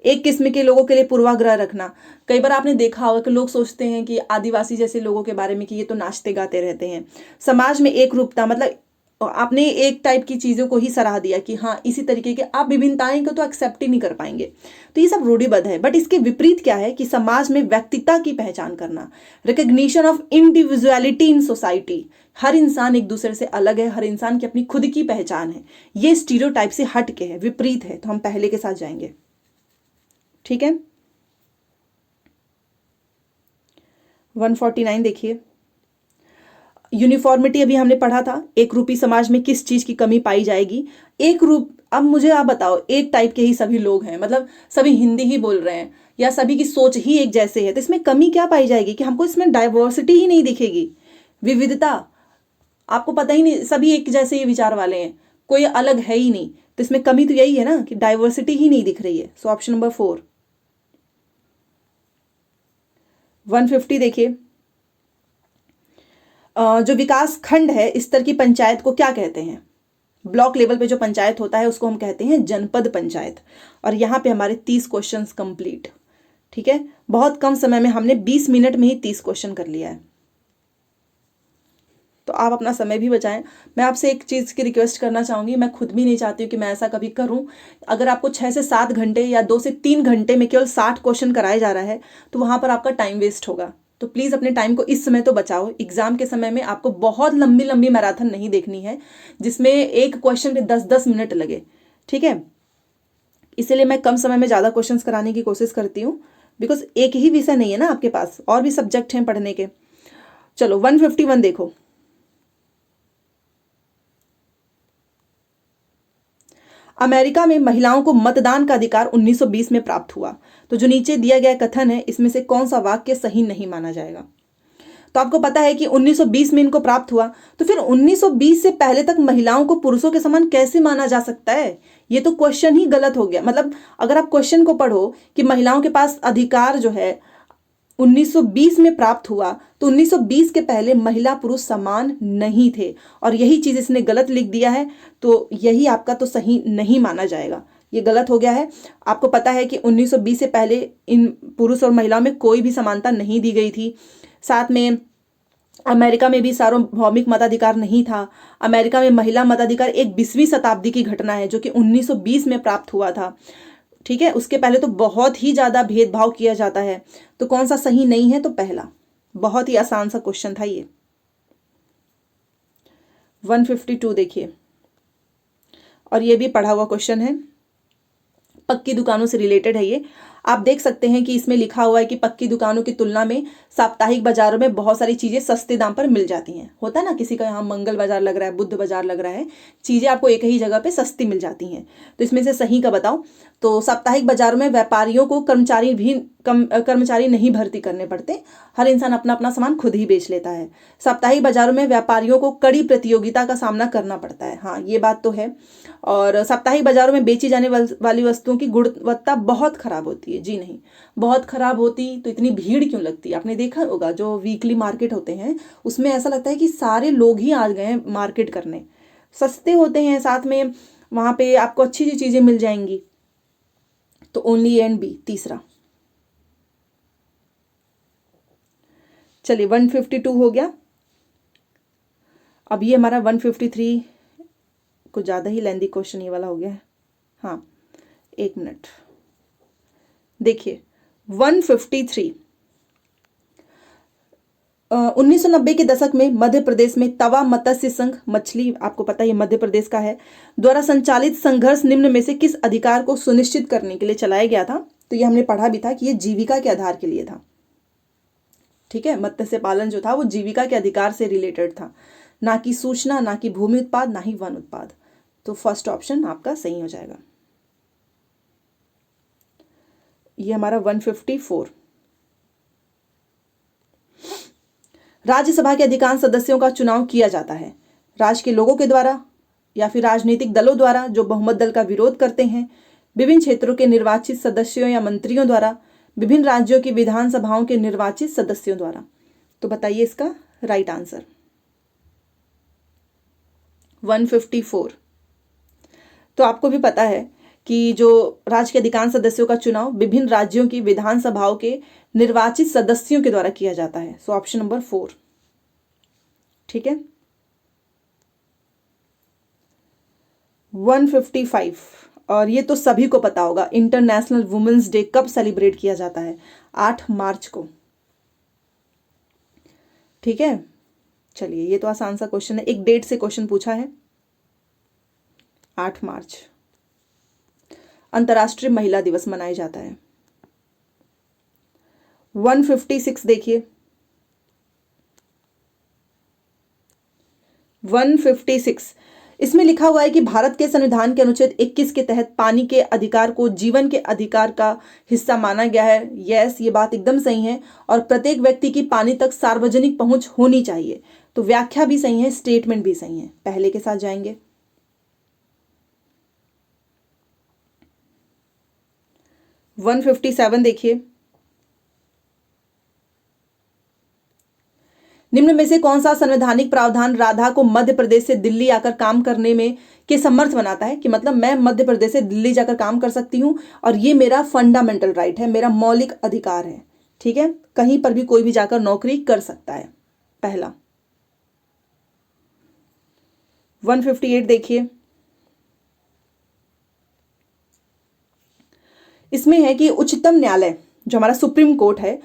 एक किस्म के लोगों के लिए पूर्वाग्रह रखना। कई बार आपने देखा होगा कि लोग सोचते हैं कि आदिवासी जैसे लोगों के बारे में कि ये तो नाचते गाते रहते हैं। समाज में एक रूपता, मतलब आपने एक टाइप की चीजों को ही सराह दिया कि हाँ इसी तरीके के, आप विभिन्नताएं को तो एक्सेप्ट ही नहीं कर पाएंगे। तो ये सब रूढ़िबद्ध है। बट इसके विपरीत क्या है कि समाज में व्यक्तिता की पहचान करना, recognition of individuality in society. हर इंसान एक दूसरे से अलग है, हर इंसान की अपनी खुद की पहचान है। ये स्टीरियोटाइप से हट के है, विपरीत है। तो हम पहले के साथ जाएंगे, ठीक है। 149 देखिए, यूनिफॉर्मिटी अभी हमने पढ़ा था, एक रूपी समाज में किस चीज की कमी पाई जाएगी। एक रूप, अब मुझे आप बताओ, एक टाइप के ही सभी लोग हैं, मतलब सभी हिंदी ही बोल रहे हैं या सभी की सोच ही एक जैसे है, तो इसमें कमी क्या पाई जाएगी कि हमको इसमें डाइवर्सिटी ही नहीं दिखेगी, विविधता। आपको पता ही नहीं, सभी एक जैसे ही विचार वाले हैं, कोई अलग है ही नहीं, तो इसमें कमी तो यही है ना कि डाइवर्सिटी ही नहीं दिख रही है। सो ऑप्शन नंबर 4। 150 देखिए, जो विकास खंड है इस स्तर की पंचायत को क्या कहते हैं। ब्लॉक लेवल पे जो पंचायत होता है उसको हम कहते हैं जनपद पंचायत। और यहाँ पे हमारे 30 क्वेश्चंस कंप्लीट। ठीक है, बहुत कम समय में हमने 20 मिनट में ही 30 क्वेश्चन कर लिया है, तो आप अपना समय भी बचाएं। मैं आपसे एक चीज़ की रिक्वेस्ट करना चाहूँगी, मैं खुद भी नहीं चाहती हूँ कि मैं ऐसा कभी करूँ। अगर आपको 6 से 7 घंटे या 2 से 3 घंटे में केवल 60 क्वेश्चन कराया जा रहा है तो वहाँ पर आपका टाइम वेस्ट होगा। तो प्लीज़ अपने टाइम को इस समय तो बचाओ। एग्जाम के समय में आपको बहुत लंबी लंबी मैराथन नहीं देखनी है जिसमें एक क्वेश्चन पे 10-10 मिनट लगे। ठीक है, इसीलिए मैं कम समय में ज़्यादा क्वेश्चंस कराने की कोशिश करती हूँ, बिकॉज एक ही विषय नहीं है ना आपके पास, और भी सब्जेक्ट हैं पढ़ने के। चलो 151 देखो, अमेरिका में महिलाओं को मतदान का अधिकार 1920 में प्राप्त हुआ। तो जो नीचे दिया गया कथन है इसमें से कौन सा वाक्य सही नहीं माना जाएगा। तो आपको पता है कि 1920 में इनको प्राप्त हुआ, तो फिर 1920 से पहले तक महिलाओं को पुरुषों के समान कैसे माना जा सकता है। ये तो क्वेश्चन ही गलत हो गया। मतलब अगर आप क्वेश्चन को पढ़ो कि महिलाओं के पास अधिकार जो है 1920 में प्राप्त हुआ, तो 1920 के पहले महिला पुरुष समान नहीं थे, और यही चीज इसने गलत लिख दिया है, तो यही आपका तो सही नहीं माना जाएगा, ये गलत हो गया है। आपको पता है कि 1920 से पहले इन पुरुष और महिलाओं में कोई भी समानता नहीं दी गई थी। साथ में अमेरिका में भी सार्वभौमिक मताधिकार नहीं था। अमेरिका में महिला मताधिकार एक 20वीं शताब्दी की घटना है जो कि 1920 में प्राप्त हुआ था। ठीक है, उसके पहले तो बहुत ही ज्यादा भेदभाव किया जाता है। तो कौन सा सही नहीं है, तो पहला। बहुत ही आसान सा क्वेश्चन था ये। 152 देखिए, और ये भी पढ़ा हुआ क्वेश्चन है, पक्की दुकानों से रिलेटेड है ये। आप देख सकते हैं कि इसमें लिखा हुआ है कि पक्की दुकानों की तुलना में साप्ताहिक बाजारों में बहुत सारी चीजें सस्ते दाम पर मिल जाती हैं। होता है ना, किसी का यहाँ मंगल बाजार लग रहा है, बुद्ध बाजार लग रहा है, चीजें आपको एक ही जगह पे सस्ती मिल जाती हैं। तो इसमें से सही का बताओ। तो साप्ताहिक बाजारों में व्यापारियों को कर्मचारी नहीं भर्ती करने पड़ते, हर इंसान अपना अपना सामान खुद ही बेच लेता है। साप्ताहिक बाजारों में व्यापारियों को कड़ी प्रतियोगिता का सामना करना पड़ता है, हाँ ये बात तो है। और साप्ताहिक बाजारों में बेची जाने वाली वस्तुओं की गुणवत्ता बहुत खराब होती है। जी नहीं, बहुत खराब होती तो इतनी भीड़ क्यों लगती। आपने देखा होगा जो वीकली मार्केट होते हैं उसमें ऐसा लगता है कि सारे लोग ही आ गए हैं मार्केट करने। सस्ते होते हैं, साथ में वहां पे आपको अच्छी अच्छी चीजें मिल जाएंगी। तो ओनली ए एंड बी, तीसरा। चलिए 152 हो गया। अब ये हमारा 153 कुछ ज़्यादा ही लेंदी क्वेश्चन ये वाला हो गया है। हाँ, एक मिनट देखिए 153। 1990 के दशक में मध्य प्रदेश में तवा मत्स्य संघ, मछली आपको पता है मध्य प्रदेश का है, द्वारा संचालित संघर्ष निम्न में से किस अधिकार को सुनिश्चित करने के लिए चलाया गया था। तो ये हमने पढ़ा भी था कि ये जीविका के आधार के लिए था। ठीक है, मत्स्य पालन जो था वो जीविका के अधिकार से रिलेटेड था, ना कि सूचना, ना कि भूमि उत्पाद, ना ही वन उत्पाद। तो फर्स्ट ऑप्शन आपका सही हो जाएगा। ये हमारा 154। राज्यसभा के अधिकांश सदस्यों का चुनाव किया जाता है राज्य के लोगों के द्वारा या फिर राजनीतिक दलों द्वारा जो बहुमत दल का विरोध करते हैं, विभिन्न क्षेत्रों के निर्वाचित सदस्यों या मंत्रियों द्वारा, विभिन्न राज्यों की विधानसभाओं के निर्वाचित सदस्यों द्वारा। तो बताइए इसका राइट आंसर। 154। तो आपको भी पता है कि जो राज्य के अधिकांश सदस्यों का चुनाव विभिन्न राज्यों की विधानसभाओं के निर्वाचित सदस्यों के द्वारा किया जाता है। सो ऑप्शन नंबर 4। ठीक है, 155। और ये तो सभी को पता होगा, इंटरनेशनल वुमेन्स डे कब सेलिब्रेट किया जाता है? 8 मार्च को। ठीक है, चलिए ये तो आसान सा क्वेश्चन है, एक डेट से क्वेश्चन पूछा है। 8 मार्च अंतर्राष्ट्रीय महिला दिवस मनाया जाता है। 156 देखिए, 156, इसमें लिखा हुआ है कि भारत के संविधान के अनुच्छेद 21 के तहत पानी के अधिकार को जीवन के अधिकार का हिस्सा माना गया है। यस, ये बात एकदम सही है। और प्रत्येक व्यक्ति की पानी तक सार्वजनिक पहुंच होनी चाहिए। तो व्याख्या भी सही है, स्टेटमेंट भी सही है। पहले के साथ जाएंगे। 157 देखिए, निम्न में से कौन सा संवैधानिक प्रावधान राधा को मध्य प्रदेश से दिल्ली आकर काम करने में के समर्थ बनाता है? कि मतलब मैं मध्य प्रदेश से दिल्ली जाकर काम कर सकती हूं और ये मेरा फंडामेंटल राइट है, मेरा मौलिक अधिकार है। ठीक है, कहीं पर भी कोई भी जाकर नौकरी कर सकता है। पहला। 158 देखिए, इसमें है कि उच्चतम न्यायालय जो हमारा सुप्रीम कोर्ट है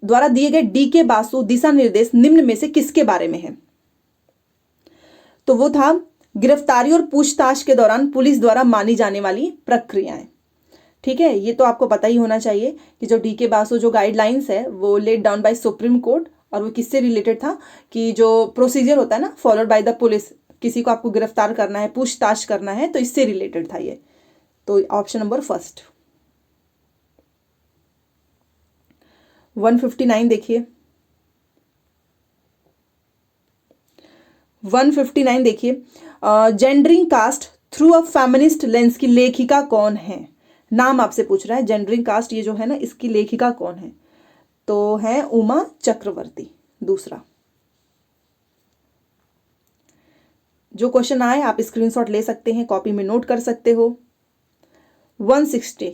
द्वारा दिए गए DK बासु दिशा निर्देश निम्न में से किसके बारे में है? तो वो था गिरफ्तारी और पूछताछ के दौरान पुलिस द्वारा मानी जाने वाली प्रक्रियाएं। ठीक है, ये तो आपको पता ही होना चाहिए कि जो DK बासु जो गाइडलाइंस है वो laid down by supreme court, और वो किससे रिलेटेड था कि जो प्रोसीजर होता है ना फॉलोड बाय द पुलिस, किसी को आपको गिरफ्तार करना है, पूछताछ करना है, तो इससे रिलेटेड था ये। तो ऑप्शन नंबर फर्स्ट। 159 देखिए, 159 देखिए, gendering caste through a feminist lens की लेखिका कौन है? नाम आपसे पूछ रहा है। जेंडरिंग कास्ट ये जो है ना, इसकी लेखिका कौन है? तो है उमा चक्रवर्ती। दूसरा, जो क्वेश्चन आए आप स्क्रीनशॉट ले सकते हैं, कॉपी में नोट कर सकते हो। 160,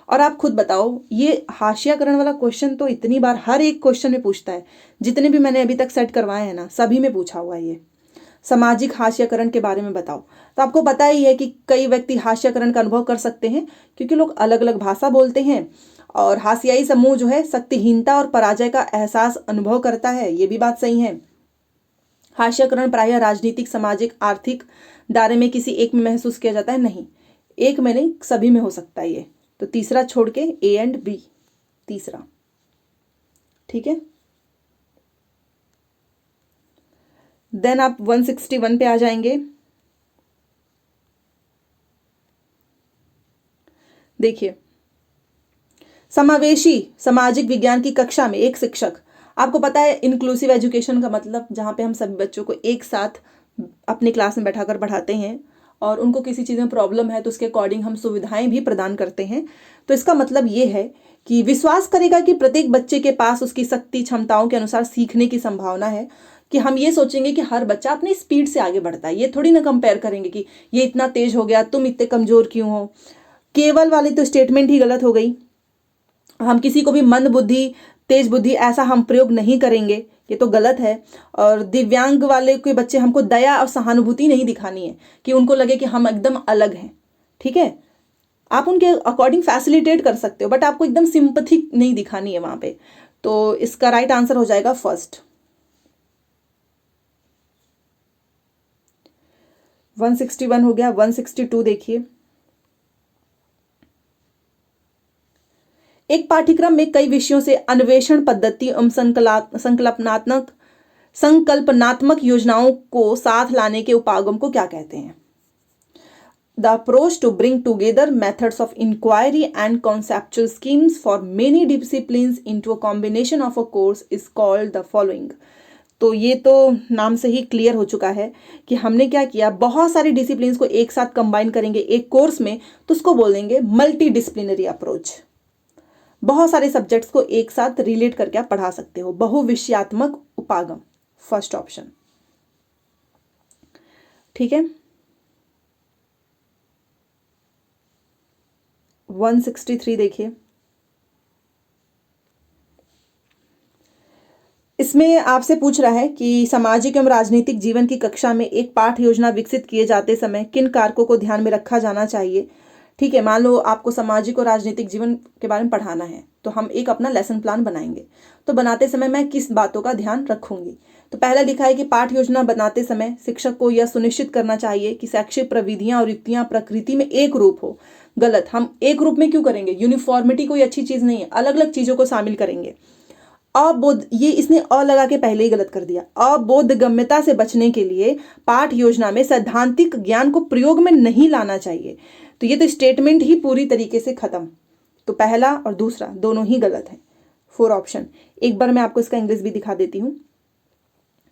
और आप खुद बताओ, ये हाशियाकरण वाला क्वेश्चन तो इतनी बार हर एक क्वेश्चन में पूछता है, जितने भी मैंने अभी तक सेट करवाए हैं ना सभी में पूछा हुआ है ये। सामाजिक हाशियाकरण के बारे में बताओ। तो आपको पता ही है कि कई व्यक्ति हाशियाकरण का अनुभव कर सकते हैं क्योंकि लोग अलग अलग भाषा बोलते हैं, और हाशियाई समूह जो है शक्तिहीनता और पराजय का एहसास अनुभव करता है, ये भी बात सही है। हाशियाकरण प्रायः राजनीतिक, सामाजिक, आर्थिक दायरे में किसी एक में महसूस किया जाता है। नहीं, एक में नहीं, सभी में हो सकता है ये। तो तीसरा छोड़ के A एंड B, तीसरा। ठीक है, देन आप 161 पे आ जाएंगे। देखिए, समावेशी सामाजिक विज्ञान की कक्षा में एक शिक्षक, आपको पता है इंक्लूसिव एजुकेशन का मतलब जहाँ पे हम सभी बच्चों को एक साथ अपनी क्लास में बैठाकर पढ़ाते हैं और उनको किसी चीज़ में प्रॉब्लम है तो उसके अकॉर्डिंग हम सुविधाएं भी प्रदान करते हैं। तो इसका मतलब ये है कि विश्वास करेगा कि प्रत्येक बच्चे के पास उसकी शक्ति क्षमताओं के अनुसार सीखने की संभावना है। कि हम ये सोचेंगे कि हर बच्चा अपनी स्पीड से आगे बढ़ता है, ये थोड़ी ना कंपेयर करेंगे कि ये इतना तेज हो गया, तुम इतने कमजोर क्यों हो। केवल वाली तो स्टेटमेंट ही गलत हो गई। हम किसी को भी मंद बुद्धि, तेज बुद्धि ऐसा हम प्रयोग नहीं करेंगे, ये तो गलत है। और दिव्यांग वाले के बच्चे हमको दया और सहानुभूति नहीं दिखानी है कि उनको लगे कि हम एकदम अलग हैं। ठीक है, आप उनके अकॉर्डिंग फैसिलिटेट कर सकते हो, बट आपको एकदम सिंपैथी नहीं दिखानी है वहां पे। तो इसका राइट आंसर हो जाएगा फर्स्ट। 161 हो गया। 162 देखिए, एक पाठ्यक्रम में कई विषयों से अन्वेषण पद्धति एवं संकल्पनात्मक योजनाओं को साथ लाने के उपागम को क्या कहते हैं? The approach to bring together methods of inquiry and conceptual schemes for many disciplines into a combination of a course is called the following. तो ये तो नाम से ही क्लियर हो चुका है कि हमने क्या किया, बहुत सारी डिसिप्लिन्स को एक साथ कंबाइन करेंगे एक कोर्स में, तो उसको बोलेंगे मल्टी डिसिप्लिनरी अप्रोच। बहुत सारे सब्जेक्ट्स को एक साथ रिलेट करके आप पढ़ा सकते हो, बहुविषयात्मक उपागम, फर्स्ट ऑप्शन। ठीक है, 163 देखिए, इसमें आपसे पूछ रहा है कि सामाजिक एवं राजनीतिक जीवन की कक्षा में एक पाठ योजना विकसित किए जाते समय किन कारकों को ध्यान में रखा जाना चाहिए। ठीक है, मान लो आपको सामाजिक और राजनीतिक जीवन के बारे में पढ़ाना है, तो हम एक अपना लेसन प्लान बनाएंगे। तो बनाते समय मैं किस बातों का ध्यान रखूंगी? तो पहला लिखा है कि पाठ योजना बनाते समय शिक्षक को यह सुनिश्चित करना चाहिए कि शैक्षिक प्रविधियां और युक्तियां प्रकृति में एक रूप हो। गलत, हम एक रूप में क्यों करेंगे? यूनिफॉर्मिटी कोई अच्छी चीज नहीं है, अलग अलग चीजों को शामिल करेंगे। अबोध, ये इसने अ लगा के पहले ही गलत कर दिया। अबोधगम्यता से बचने के लिए पाठ योजना में सैद्धांतिक ज्ञान को प्रयोग में नहीं लाना चाहिए। तो ये तो स्टेटमेंट ही पूरी तरीके से खत्म। तो पहला और दूसरा दोनों ही गलत है। 4 ऑप्शन। एक बार मैं आपको इसका इंग्लिश भी दिखा देती हूँ,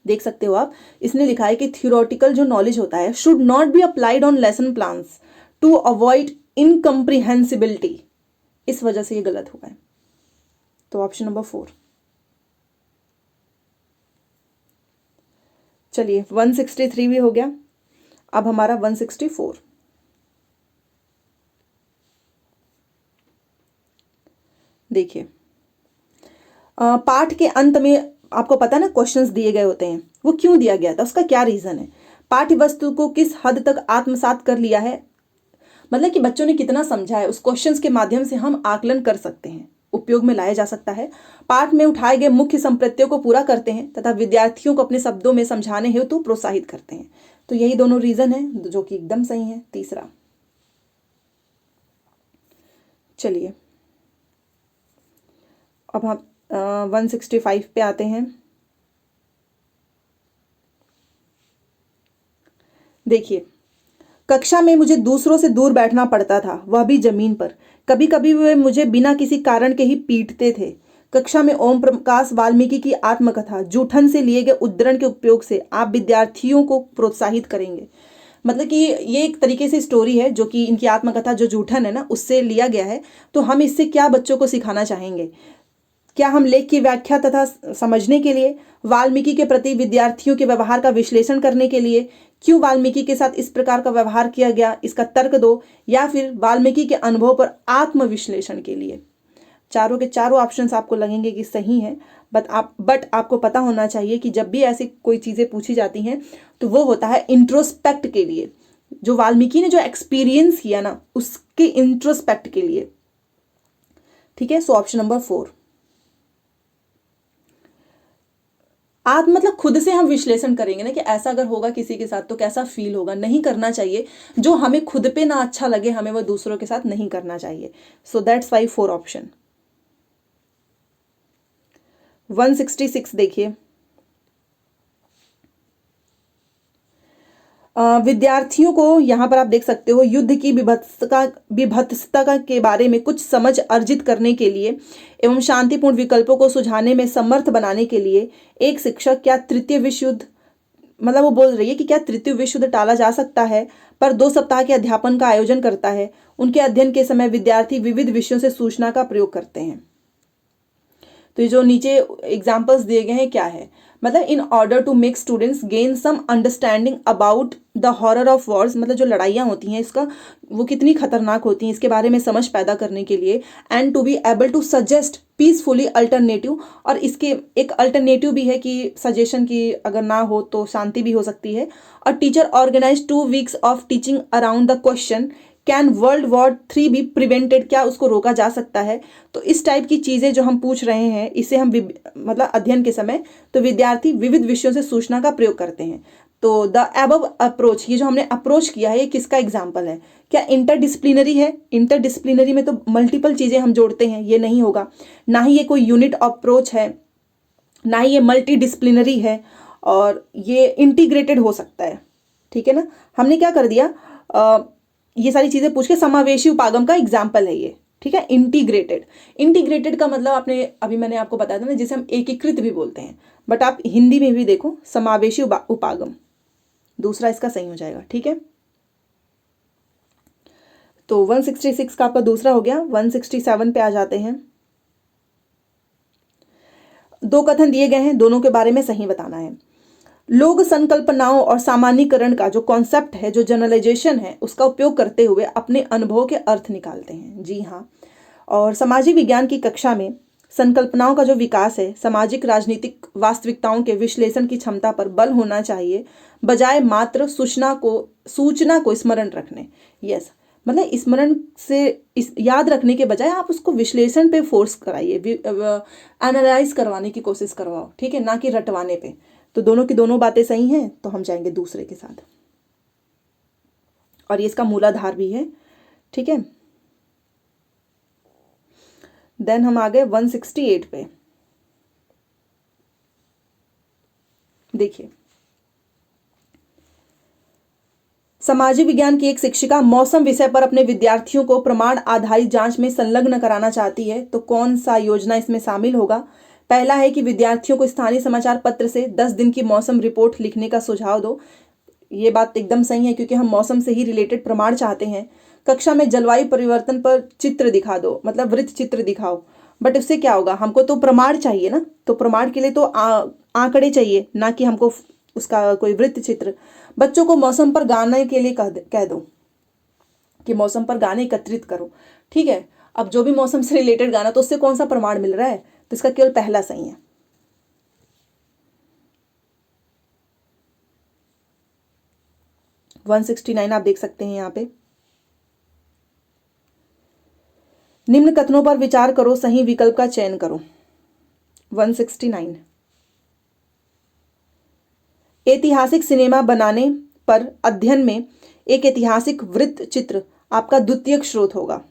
देख सकते हो आप। इसने लिखा है कि थियोरेटिकल जो नॉलेज होता है should not be applied on lesson plans to avoid incomprehensibility, इस वजह से ये गलत हुआ है। तो ऑप्शन नंबर 4। चलिए 163 भी हो गया, अब हमारा 164। देखिए पाठ के अंत में आपको पता है ना क्वेश्चंस दिए गए होते हैं, वो क्यों दिया गया था, उसका क्या रीजन है, पाठ्य वस्तु को किस हद तक आत्मसात कर लिया है, मतलब कि बच्चों ने कितना समझा है, उस क्वेश्चंस के माध्यम से हम आकलन कर सकते हैं, उपयोग में लाया जा सकता है। पाठ में उठाए गए मुख्य संप्रत्यों को पूरा करते हैं तथा विद्यार्थियों को अपने शब्दों में समझाने हेतु प्रोत्साहित करते हैं। तो यही दोनों रीजन है जो कि एकदम सही है। तीसरा, चलिए अब हम 165 पे आते हैं। देखिए, कक्षा में मुझे दूसरों से दूर बैठना पड़ता था, वह भी जमीन पर। कभी कभी वे मुझे बिना किसी कारण के ही पीटते थे। कक्षा में ओम प्रकाश वाल्मीकि की आत्मकथा जूठन से लिए गए उद्धरण के उपयोग से आप विद्यार्थियों को प्रोत्साहित करेंगे। मतलब कि ये एक तरीके से स्टोरी है जो कि इनकी आत्मकथा जो जूठन है ना उससे लिया गया है। तो हम इससे क्या बच्चों को सिखाना चाहेंगे, क्या हम लेख की व्याख्या तथा समझने के लिए, वाल्मीकि के प्रति विद्यार्थियों के व्यवहार का विश्लेषण करने के लिए, क्यों वाल्मीकि के साथ इस प्रकार का व्यवहार किया गया इसका तर्क दो, या फिर वाल्मीकि के अनुभव पर आत्मविश्लेषण के लिए। चारों के चारों ऑप्शंस आपको लगेंगे कि सही है, बट आपको पता होना चाहिए कि जब भी ऐसी कोई चीज़ें पूछी जाती हैं तो वो होता है इंट्रोस्पेक्ट के लिए, जो वाल्मीकि ने जो एक्सपीरियंस किया ना उसके इंट्रोस्पेक्ट के लिए। ठीक है, सो ऑप्शन नंबर 4। आप मतलब खुद से हम विश्लेषण करेंगे ना कि ऐसा अगर होगा किसी के साथ तो कैसा फील होगा, नहीं करना चाहिए। जो हमें खुद पे ना अच्छा लगे हमें वो दूसरों के साथ नहीं करना चाहिए। So that's why 4 option. 166 देखिए, विद्यार्थियों को यहाँ पर आप देख सकते हो युद्ध की विभत्सता के बारे में कुछ समझ अर्जित करने के लिए एवं शांतिपूर्ण विकल्पों को सुझाने में समर्थ बनाने के लिए एक शिक्षक क्या तृतीय विश्व युद्ध, मतलब वो बोल रही है कि क्या तृतीय विश्व युद्ध टाला जा सकता है, पर 2 सप्ताह के अध्यापन का आयोजन करता है। उनके अध्ययन के समय विद्यार्थी विविध विषयों से सूचना का प्रयोग करते हैं। तो ये जो नीचे एग्जाम्पल्स दिए गए हैं क्या है, मतलब in order to make students gain some understanding about the horror of wars, मतलब जो लड़ाइयाँ होती हैं इसका वो कितनी खतरनाक होती हैं इसके बारे में समझ पैदा करने के लिए, and to be able to suggest peacefully alternative, और इसके एक अल्टरनेटिव भी है कि सजेशन की अगर ना हो तो शांति भी हो सकती है। और teacher organise 2 weeks of teaching around the question can world war 3 be prevented, क्या उसको रोका जा सकता है। तो इस टाइप की चीज़ें जो हम पूछ रहे हैं इसे हम मतलब अध्ययन के समय तो विद्यार्थी विविध विषयों से सूचना का प्रयोग करते हैं। तो द एबव अप्रोच, ये जो हमने अप्रोच किया है ये किसका एग्जाम्पल है, क्या इंटरडिसिप्लिनरी है, इंटरडिसिप्लिनरी में तो मल्टीपल चीज़ें हम जोड़ते हैं, ये नहीं होगा। ना ही ये कोई यूनिट अप्रोच है, ना ही ये मल्टी डिसिप्लिनरी है, और ये इंटीग्रेटेड हो सकता है। ठीक है ना, हमने क्या कर दिया, ये सारी चीज़ें पूछ के समावेशी उपागम का एग्जाम्पल है ये। ठीक है, इंटीग्रेटेड, इंटीग्रेटेड का मतलब आपने अभी मैंने आपको बताया था ना जिसे हम एकीकृत भी बोलते हैं, बट आप हिंदी में भी देखो समावेशी उपागम, दूसरा इसका सही हो जाएगा। ठीक है, तो 166 का आपका दूसरा हो गया। 167 पे आ जाते हैं। 2 कथन दिए गए हैं, दोनों के बारे में सही बताना है। लोग संकल्पनाओं और सामान्यीकरण का जो कॉन्सेप्ट है, जो जनरलाइजेशन है, उसका उपयोग करते हुए अपने अनुभव के अर्थ निकालते हैं। जी हाँ, और सामाजिक विज्ञान की कक्षा में संकल्पनाओं का जो विकास है सामाजिक राजनीतिक वास्तविकताओं के विश्लेषण की क्षमता पर बल होना चाहिए, बजाय मात्र सूचना को स्मरण रखने। यस, मतलब स्मरण से याद रखने के बजाय आप उसको विश्लेषण पे फोर्स कराइए, एनालाइज करवाने की कोशिश करवाओ। ठीक है, ना कि रटवाने पे। तो दोनों की दोनों बातें सही हैं, तो हम जाएंगे दूसरे के साथ, और ये इसका मूलाधार भी है। ठीक है, देन हम आ गए 168 पे। देखिए, सामाजिक विज्ञान की एक शिक्षिका मौसम विषय पर अपने विद्यार्थियों को प्रमाण आधारित जांच में संलग्न कराना चाहती है, तो कौन सा योजना इसमें शामिल होगा? पहला है कि विद्यार्थियों को स्थानीय समाचार पत्र से 10 दिन की मौसम रिपोर्ट लिखने का सुझाव दो। ये बात एकदम सही है, क्योंकि हम मौसम से ही रिलेटेड प्रमाण चाहते हैं। कक्षा में जलवायु परिवर्तन पर चित्र दिखा दो, मतलब वृत्त चित्र दिखाओ। बट इससे क्या होगा, हमको तो प्रमाण चाहिए ना, तो प्रमाण के लिए तो आंकड़े चाहिए, ना कि हमको उसका कोई वृत्त चित्र। बच्चों को मौसम पर गाने के लिए कह दो कि मौसम पर गाने एकत्रित करो। ठीक है, अब जो भी मौसम से रिलेटेड गाना, तो उससे कौन सा प्रमाण मिल रहा है? तो इसका केवल पहला सही है। वन 169 आप देख सकते हैं यहाँ पे। निम्न कथनों पर विचार करो, सही विकल्प का चयन करो। 169, ऐतिहासिक सिनेमा बनाने पर अध्ययन में एक ऐतिहासिक वृत्त चित्र आपका द्वितीयक स्रोत होगा,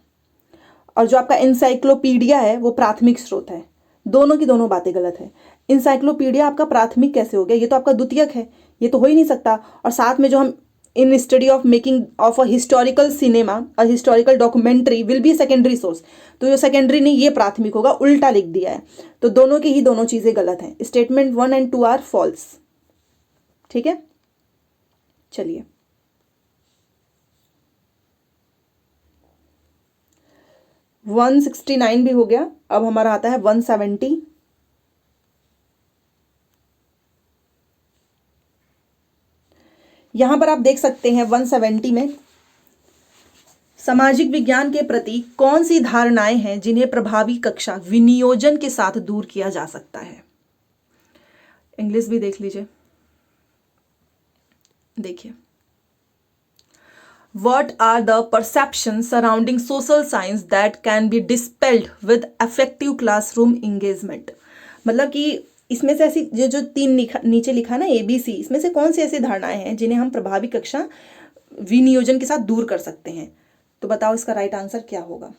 और जो आपका इंसाइक्लोपीडिया है वो प्राथमिक स्रोत है। दोनों की दोनों बातें गलत है। इंसाइक्लोपीडिया आपका प्राथमिक कैसे हो गया? ये तो आपका द्वितीयक है, ये तो हो ही नहीं सकता। और साथ में जो हम in study of making of a historical cinema, a historical documentary will be secondary source, तो ये सेकेंडरी नहीं, ये प्राथमिक होगा, उल्टा लिख दिया है। तो दोनों की ही दोनों चीजें गलत हैं। स्टेटमेंट 1 और 2 आर फॉल्स। ठीक है, चलिए 169 भी हो गया। अब हमारा आता है 170। यहां पर आप देख सकते हैं 170 में सामाजिक विज्ञान के प्रति कौन सी धारणाएं हैं जिन्हें प्रभावी कक्षा विनियोजन के साथ दूर किया जा सकता है। इंग्लिश भी देख लीजिए। देखिए, What are the perceptions surrounding social science that can be dispelled with effective classroom engagement? मतलब कि इसमें से ऐसी जो 3 नीचे लिखा ना ABC, इसमें से कौन सी ऐसी धारणाएं हैं जिन्हें हम प्रभावी कक्षा विनियोजन के साथ दूर कर सकते हैं? तो बताओ इसका राइट आंसर क्या होगा?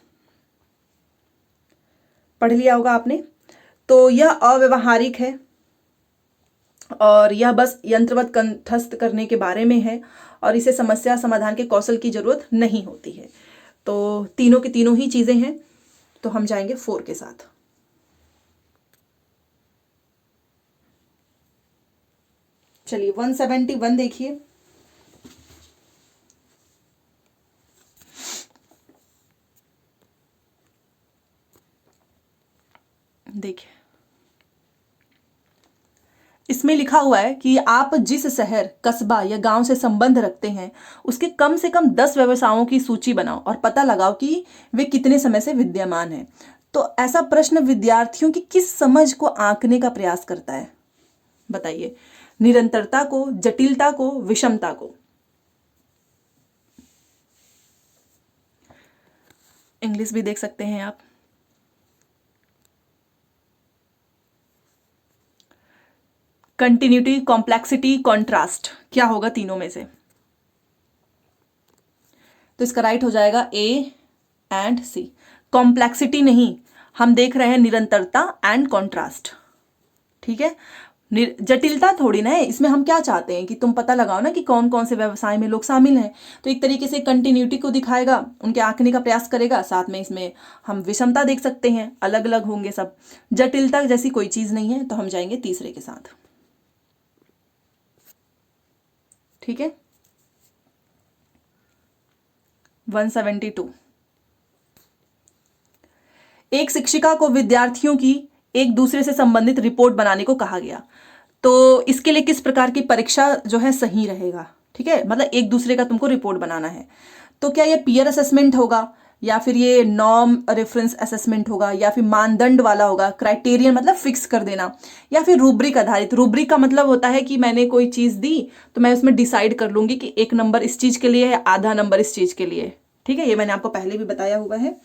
पढ़ लिया होगा आपने। तो यह अव्यवहारिक है और यह बस यंत्रवत कंठस्थ करने के बारे में है, और इसे समस्या समाधान के कौशल की जरूरत नहीं होती है। तो तीनों की तीनों ही चीजें हैं, तो हम जाएंगे 4 के साथ। चलिए 171 देखिए। देखिए, इसमें लिखा हुआ है कि आप जिस शहर, कस्बा या गांव से संबंध रखते हैं उसके कम से कम 10 व्यवसायों की सूची बनाओ और पता लगाओ कि वे कितने समय से विद्यमान हैं। तो ऐसा प्रश्न विद्यार्थियों की किस समझ को आंकने का प्रयास करता है? बताइए, निरंतरता को, जटिलता को, विषमता को? इंग्लिश भी देख सकते हैं आप। कंटिन्यूटी, कॉम्प्लेक्सिटी, कॉन्ट्रास्ट, क्या होगा तीनों में से? तो इसका राइट हो जाएगा A एंड C। कॉम्प्लेक्सिटी नहीं, हम देख रहे हैं निरंतरता एंड कॉन्ट्रास्ट। ठीक है, जटिलता थोड़ी ना है, इसमें हम क्या चाहते हैं कि तुम पता लगाओ ना कि कौन कौन से व्यवसाय में लोग शामिल हैं। तो एक तरीके से कंटिन्यूटी को दिखाएगा, उनके आंकने का प्रयास करेगा। साथ में इसमें हम विषमता देख सकते हैं, अलग अलग होंगे सब। जटिलता जैसी कोई चीज नहीं है, तो हम जाएंगे तीसरे के साथ। ठीक है, 172। एक शिक्षिका को विद्यार्थियों की एक दूसरे से संबंधित रिपोर्ट बनाने को कहा गया, तो इसके लिए किस प्रकार की परीक्षा जो है सही रहेगा? ठीक है, मतलब एक दूसरे का तुमको रिपोर्ट बनाना है, तो क्या ये पीयर असेसमेंट होगा, या फिर ये नॉर्म रेफरेंस असेसमेंट होगा, या फिर मानदंड वाला होगा, क्राइटेरियन मतलब फिक्स कर देना, या फिर रूब्रिक आधारित? रूब्रिक का मतलब होता है कि मैंने कोई चीज दी तो मैं उसमें डिसाइड कर लूंगी कि 1 नंबर इस चीज के लिए है, आधा नंबर इस चीज के लिए। ठीक है, ये मैंने आपको पहले भी बताया हुआ है।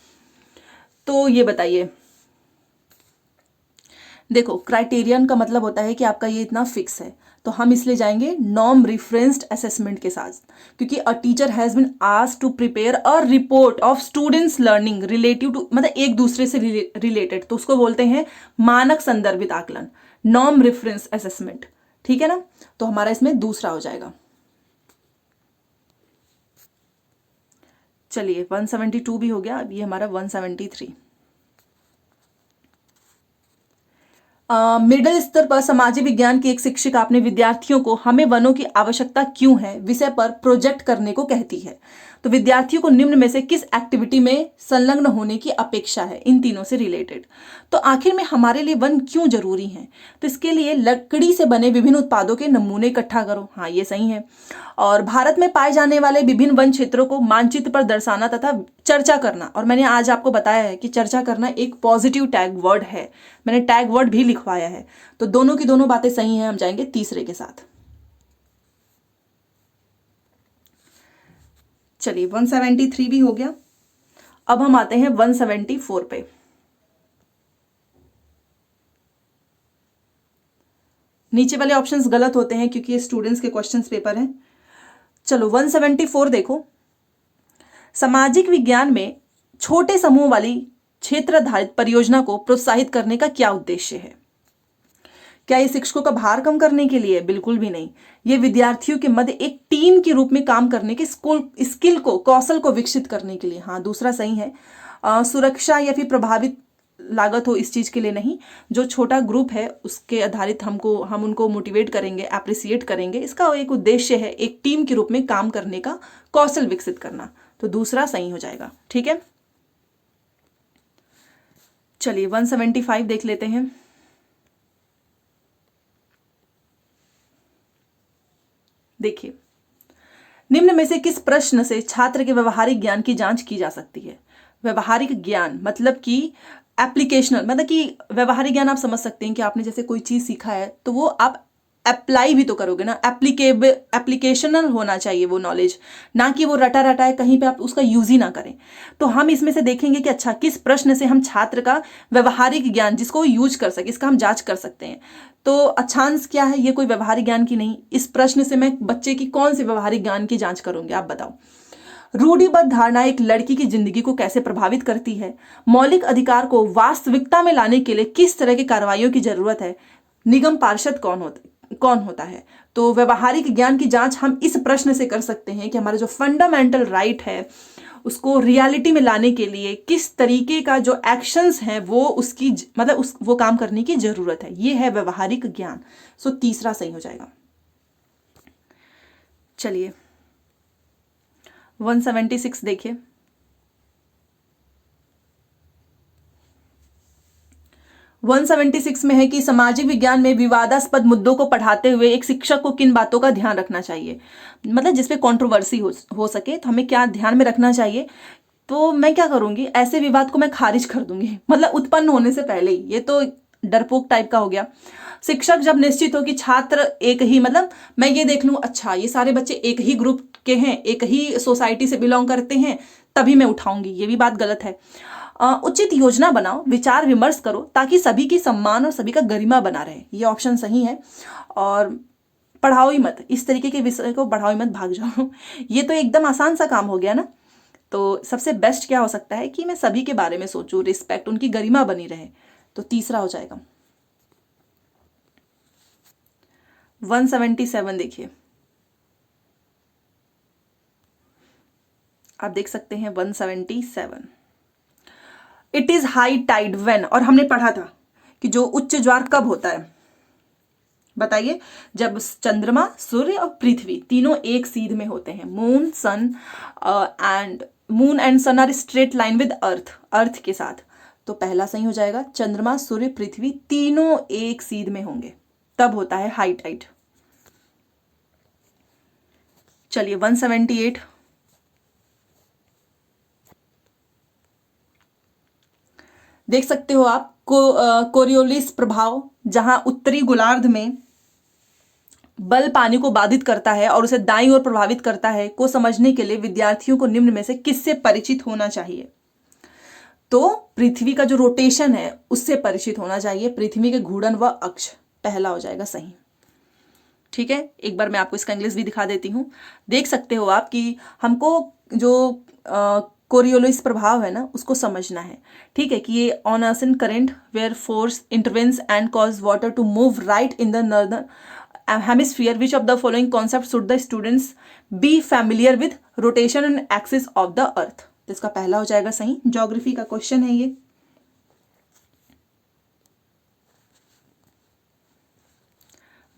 तो ये बताइए, देखो क्राइटेरियन का मतलब होता है कि आपका ये इतना फिक्स है, तो हम इसलिए जाएंगे नॉर्म रिफरेंस्ड असेसमेंट के साथ, क्योंकि a teacher has been asked to prepare a report of students learning relative to, मतलब एक दूसरे से रिलेटेड, तो उसको बोलते हैं मानक संदर्भित आकलन, नॉर्म रेफरेंस असेसमेंट। ठीक है ना, तो हमारा इसमें दूसरा हो जाएगा। चलिए 172 भी हो गया, अब ये हमारा 173। मिडिल स्तर पर सामाजिक विज्ञान की एक शिक्षिका अपने विद्यार्थियों को हमें वनों की आवश्यकता क्यों है विषय पर प्रोजेक्ट करने को कहती है। तो विद्यार्थियों को निम्न में से किस एक्टिविटी में संलग्न होने की अपेक्षा है, इन तीनों से रिलेटेड। तो आखिर में हमारे लिए वन क्यों जरूरी है, तो इसके लिए लकड़ी से बने विभिन्न उत्पादों के नमूने इकट्ठा करो, हाँ ये सही है। और भारत में पाए जाने वाले विभिन्न वन क्षेत्रों को मानचित्र पर दर्शाना तथा चर्चा करना। और मैंने आज आपको बताया है कि चर्चा करना एक पॉजिटिव टैग वर्ड है, मैंने टैग वर्ड भी लिखवाया है। तो दोनों की दोनों बातें सही हैं, हम जाएंगे तीसरे के साथ। चलिए 173 भी हो गया, अब हम आते हैं 174 पे। नीचे वाले ऑप्शंस गलत होते हैं क्योंकि ये स्टूडेंट्स के क्वेश्चंस पेपर हैं। चलो 174 देखो, सामाजिक विज्ञान में छोटे समूह वाली क्षेत्र आधारित परियोजना को प्रोत्साहित करने का क्या उद्देश्य है। क्या ये शिक्षकों का भार कम करने के लिए? बिल्कुल भी नहीं। ये विद्यार्थियों के मध्य एक टीम के रूप में काम करने के स्किल को, कौशल को विकसित करने के लिए। हाँ दूसरा सही है। सुरक्षा या फिर प्रभावित लागत हो इस चीज के लिए नहीं। जो छोटा ग्रुप है उसके आधारित हम उनको मोटिवेट करेंगे, अप्रिसिएट करेंगे। इसका एक उद्देश्य है एक टीम के रूप में काम करने का कौशल विकसित करना। तो दूसरा सही हो जाएगा। ठीक है, चलिए 175 देख लेते हैं। देखिए, निम्न में से किस प्रश्न से छात्र के व्यवहारिक ज्ञान की जांच की जा सकती है। व्यवहारिक ज्ञान मतलब कि एप्लीकेशनल, मतलब कि व्यवहारिक ज्ञान आप समझ सकते हैं कि आपने जैसे कोई चीज सीखा है तो वो आप अप्लाई भी तो करोगे ना, एप्लीकेशनल होना चाहिए वो नॉलेज, ना कि वो रटा रटा है कहीं पे आप उसका यूज ही ना करें। तो हम इसमें से देखेंगे कि अच्छा किस प्रश्न से हम छात्र का व्यवहारिक ज्ञान जिसको यूज कर सके, इसका हम जांच कर सकते हैं। तो अच्छांश क्या है, ये कोई व्यवहारिक ज्ञान की नहीं। इस प्रश्न से मैं बच्चे की कौन सी व्यवहारिक ज्ञान की जांच करूंगी, आप बताओ। रूढ़िबद्ध धारणा एक लड़की की जिंदगी को कैसे प्रभावित करती है। मौलिक अधिकार को वास्तविकता में लाने के लिए किस तरह की कार्रवाइयों की जरूरत है। निगम पार्षद कौन होता है। तो व्यवहारिक ज्ञान की जांच हम इस प्रश्न से कर सकते हैं कि हमारा जो फंडामेंटल राइट है उसको रियलिटी में लाने के लिए किस तरीके का जो एक्शंस हैं वो उसकी मतलब वो काम करने की जरूरत है। ये है व्यवहारिक ज्ञान। सो तीसरा सही हो जाएगा। चलिए 176 देखिए। वन 176 में है कि सामाजिक विज्ञान में विवादास्पद मुद्दों को पढ़ाते हुए एक शिक्षक को किन बातों का ध्यान रखना चाहिए, मतलब जिसपे कंट्रोवर्सी हो सके तो हमें क्या ध्यान में रखना चाहिए। तो मैं क्या करूंगी, ऐसे विवाद को मैं खारिज कर दूंगी, मतलब उत्पन्न होने से पहले ही। ये तो डरपोक टाइप का हो गया। शिक्षक जब निश्चित हो कि छात्र एक ही, मतलब मैं ये देख लूं अच्छा ये सारे बच्चे एक ही ग्रुप के हैं, एक ही सोसाइटी से बिलोंग करते हैं, तभी मैं उठाऊंगी, ये भी बात गलत है। उचित योजना बनाओ, विचार विमर्श करो ताकि सभी की सम्मान और सभी का गरिमा बना रहे, ये ऑप्शन सही है। और पढ़ाओ ही मत, इस तरीके के विषय को पढ़ाओ ही मत, भाग जाओ। ये तो एकदम आसान सा काम हो गया ना। तो सबसे बेस्ट क्या हो सकता है कि मैं सभी के बारे में सोचूं, रिस्पेक्ट, उनकी गरिमा बनी रहे। तो तीसरा हो जाएगा। 177 देखिए, आप देख सकते हैं 177। It is high tide when, और हमने पढ़ा था कि जो उच्च ज्वार कब होता है, बताइए। जब चंद्रमा, सूर्य और पृथ्वी तीनों एक सीध में होते हैं। Moon and sun are straight line with earth के साथ। तो पहला सही हो जाएगा, चंद्रमा, सूर्य, पृथ्वी तीनों एक सीध में होंगे तब होता है हाई टाइड। चलिए 178। देख सकते हो आप कोरियोलिस प्रभाव, जहां उत्तरी गोलार्ध में बल पानी को बाधित करता है और उसे दाईं ओर प्रभावित करता है, को समझने के लिए विद्यार्थियों को निम्न में से किससे परिचित होना चाहिए। तो पृथ्वी का जो रोटेशन है उससे परिचित होना चाहिए, पृथ्वी के घूर्णन व अक्ष, पहला हो जाएगा सही। ठीक है, एक बार मैं आपको इसका इंग्लिश भी दिखा देती हूँ। देख सकते हो आप कि हमको जो कोरियोलिस प्रभाव है ना उसको समझना है। ठीक है, कि ये on a current where force intervenes and cause water to move right in the northern hemisphere, which of the following concept should the students be familiar with rotation and axis of the earth. तो इसका पहला हो जाएगा सही, geography का question है ये।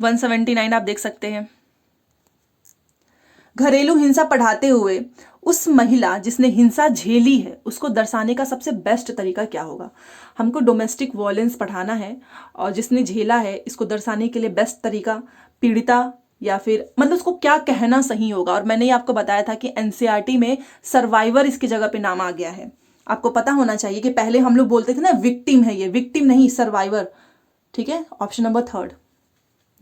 179 आप देख सकते हैं। घरेलू हिंसा पढ़ाते हुए उस महिला जिसने हिंसा झेली है उसको दर्शाने का सबसे बेस्ट तरीका क्या होगा। हमको डोमेस्टिक वायलेंस पढ़ाना है और जिसने झेला है इसको दर्शाने के लिए बेस्ट तरीका पीड़िता या फिर मतलब उसको क्या कहना सही होगा। और मैंने ये आपको बताया था कि एनसीईआरटी में सर्वाइवर इसकी जगह पे नाम आ गया है। आपको पता होना चाहिए कि पहले हम लोग बोलते थे ना विक्टिम है, ये विक्टिम नहीं सर्वाइवर। ठीक है, ऑप्शन नंबर 3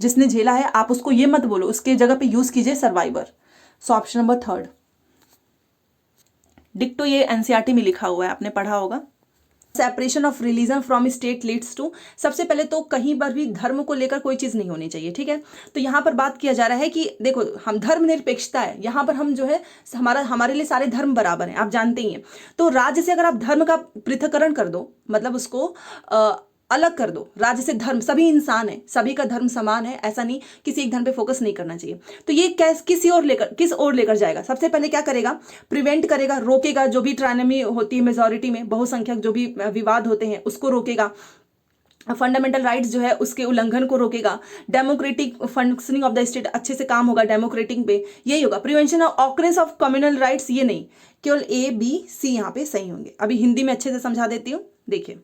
जिसने झेला है, आप उसको ये मत बोलो, उसके जगह पे यूज कीजिए सर्वाइवर। सो ऑप्शन नंबर 3 डिक्टो, ये एनसीईआरटी में लिखा हुआ है, आपने पढ़ा होगा। Separation of religion from state leads to, सबसे पहले तो कहीं पर भी धर्म को लेकर कोई चीज नहीं होनी चाहिए। ठीक है, तो यहां पर बात किया जा रहा है कि देखो हम धर्मनिरपेक्षता है, यहां पर हम जो है हमारे लिए सारे धर्म बराबर हैं, आप जानते ही हैं। तो राज्य से अगर आप धर्म का पृथक्करण कर दो, मतलब उसको अलग कर दो, राज्य से धर्म, सभी इंसान है, सभी का धर्म समान है, ऐसा नहीं, किसी एक धर्म पे फोकस नहीं करना चाहिए। तो ये किस ओर लेकर जाएगा, सबसे पहले क्या करेगा, प्रिवेंट करेगा, रोकेगा, जो भी ट्रायनमी होती है मेजोरिटी में, बहुसंख्यक जो भी विवाद होते हैं उसको रोकेगा, फंडामेंटल राइट्स जो है उसके उल्लंघन को रोकेगा, democratic functioning of the state, अच्छे से काम होगा डेमोक्रेटिक पे, यही होगा। Prevention of occurrence of communal riots, ये नहीं, केवल A B C यहाँ पे सही होंगे। अभी हिंदी में अच्छे से समझा देती हूँ, देखिए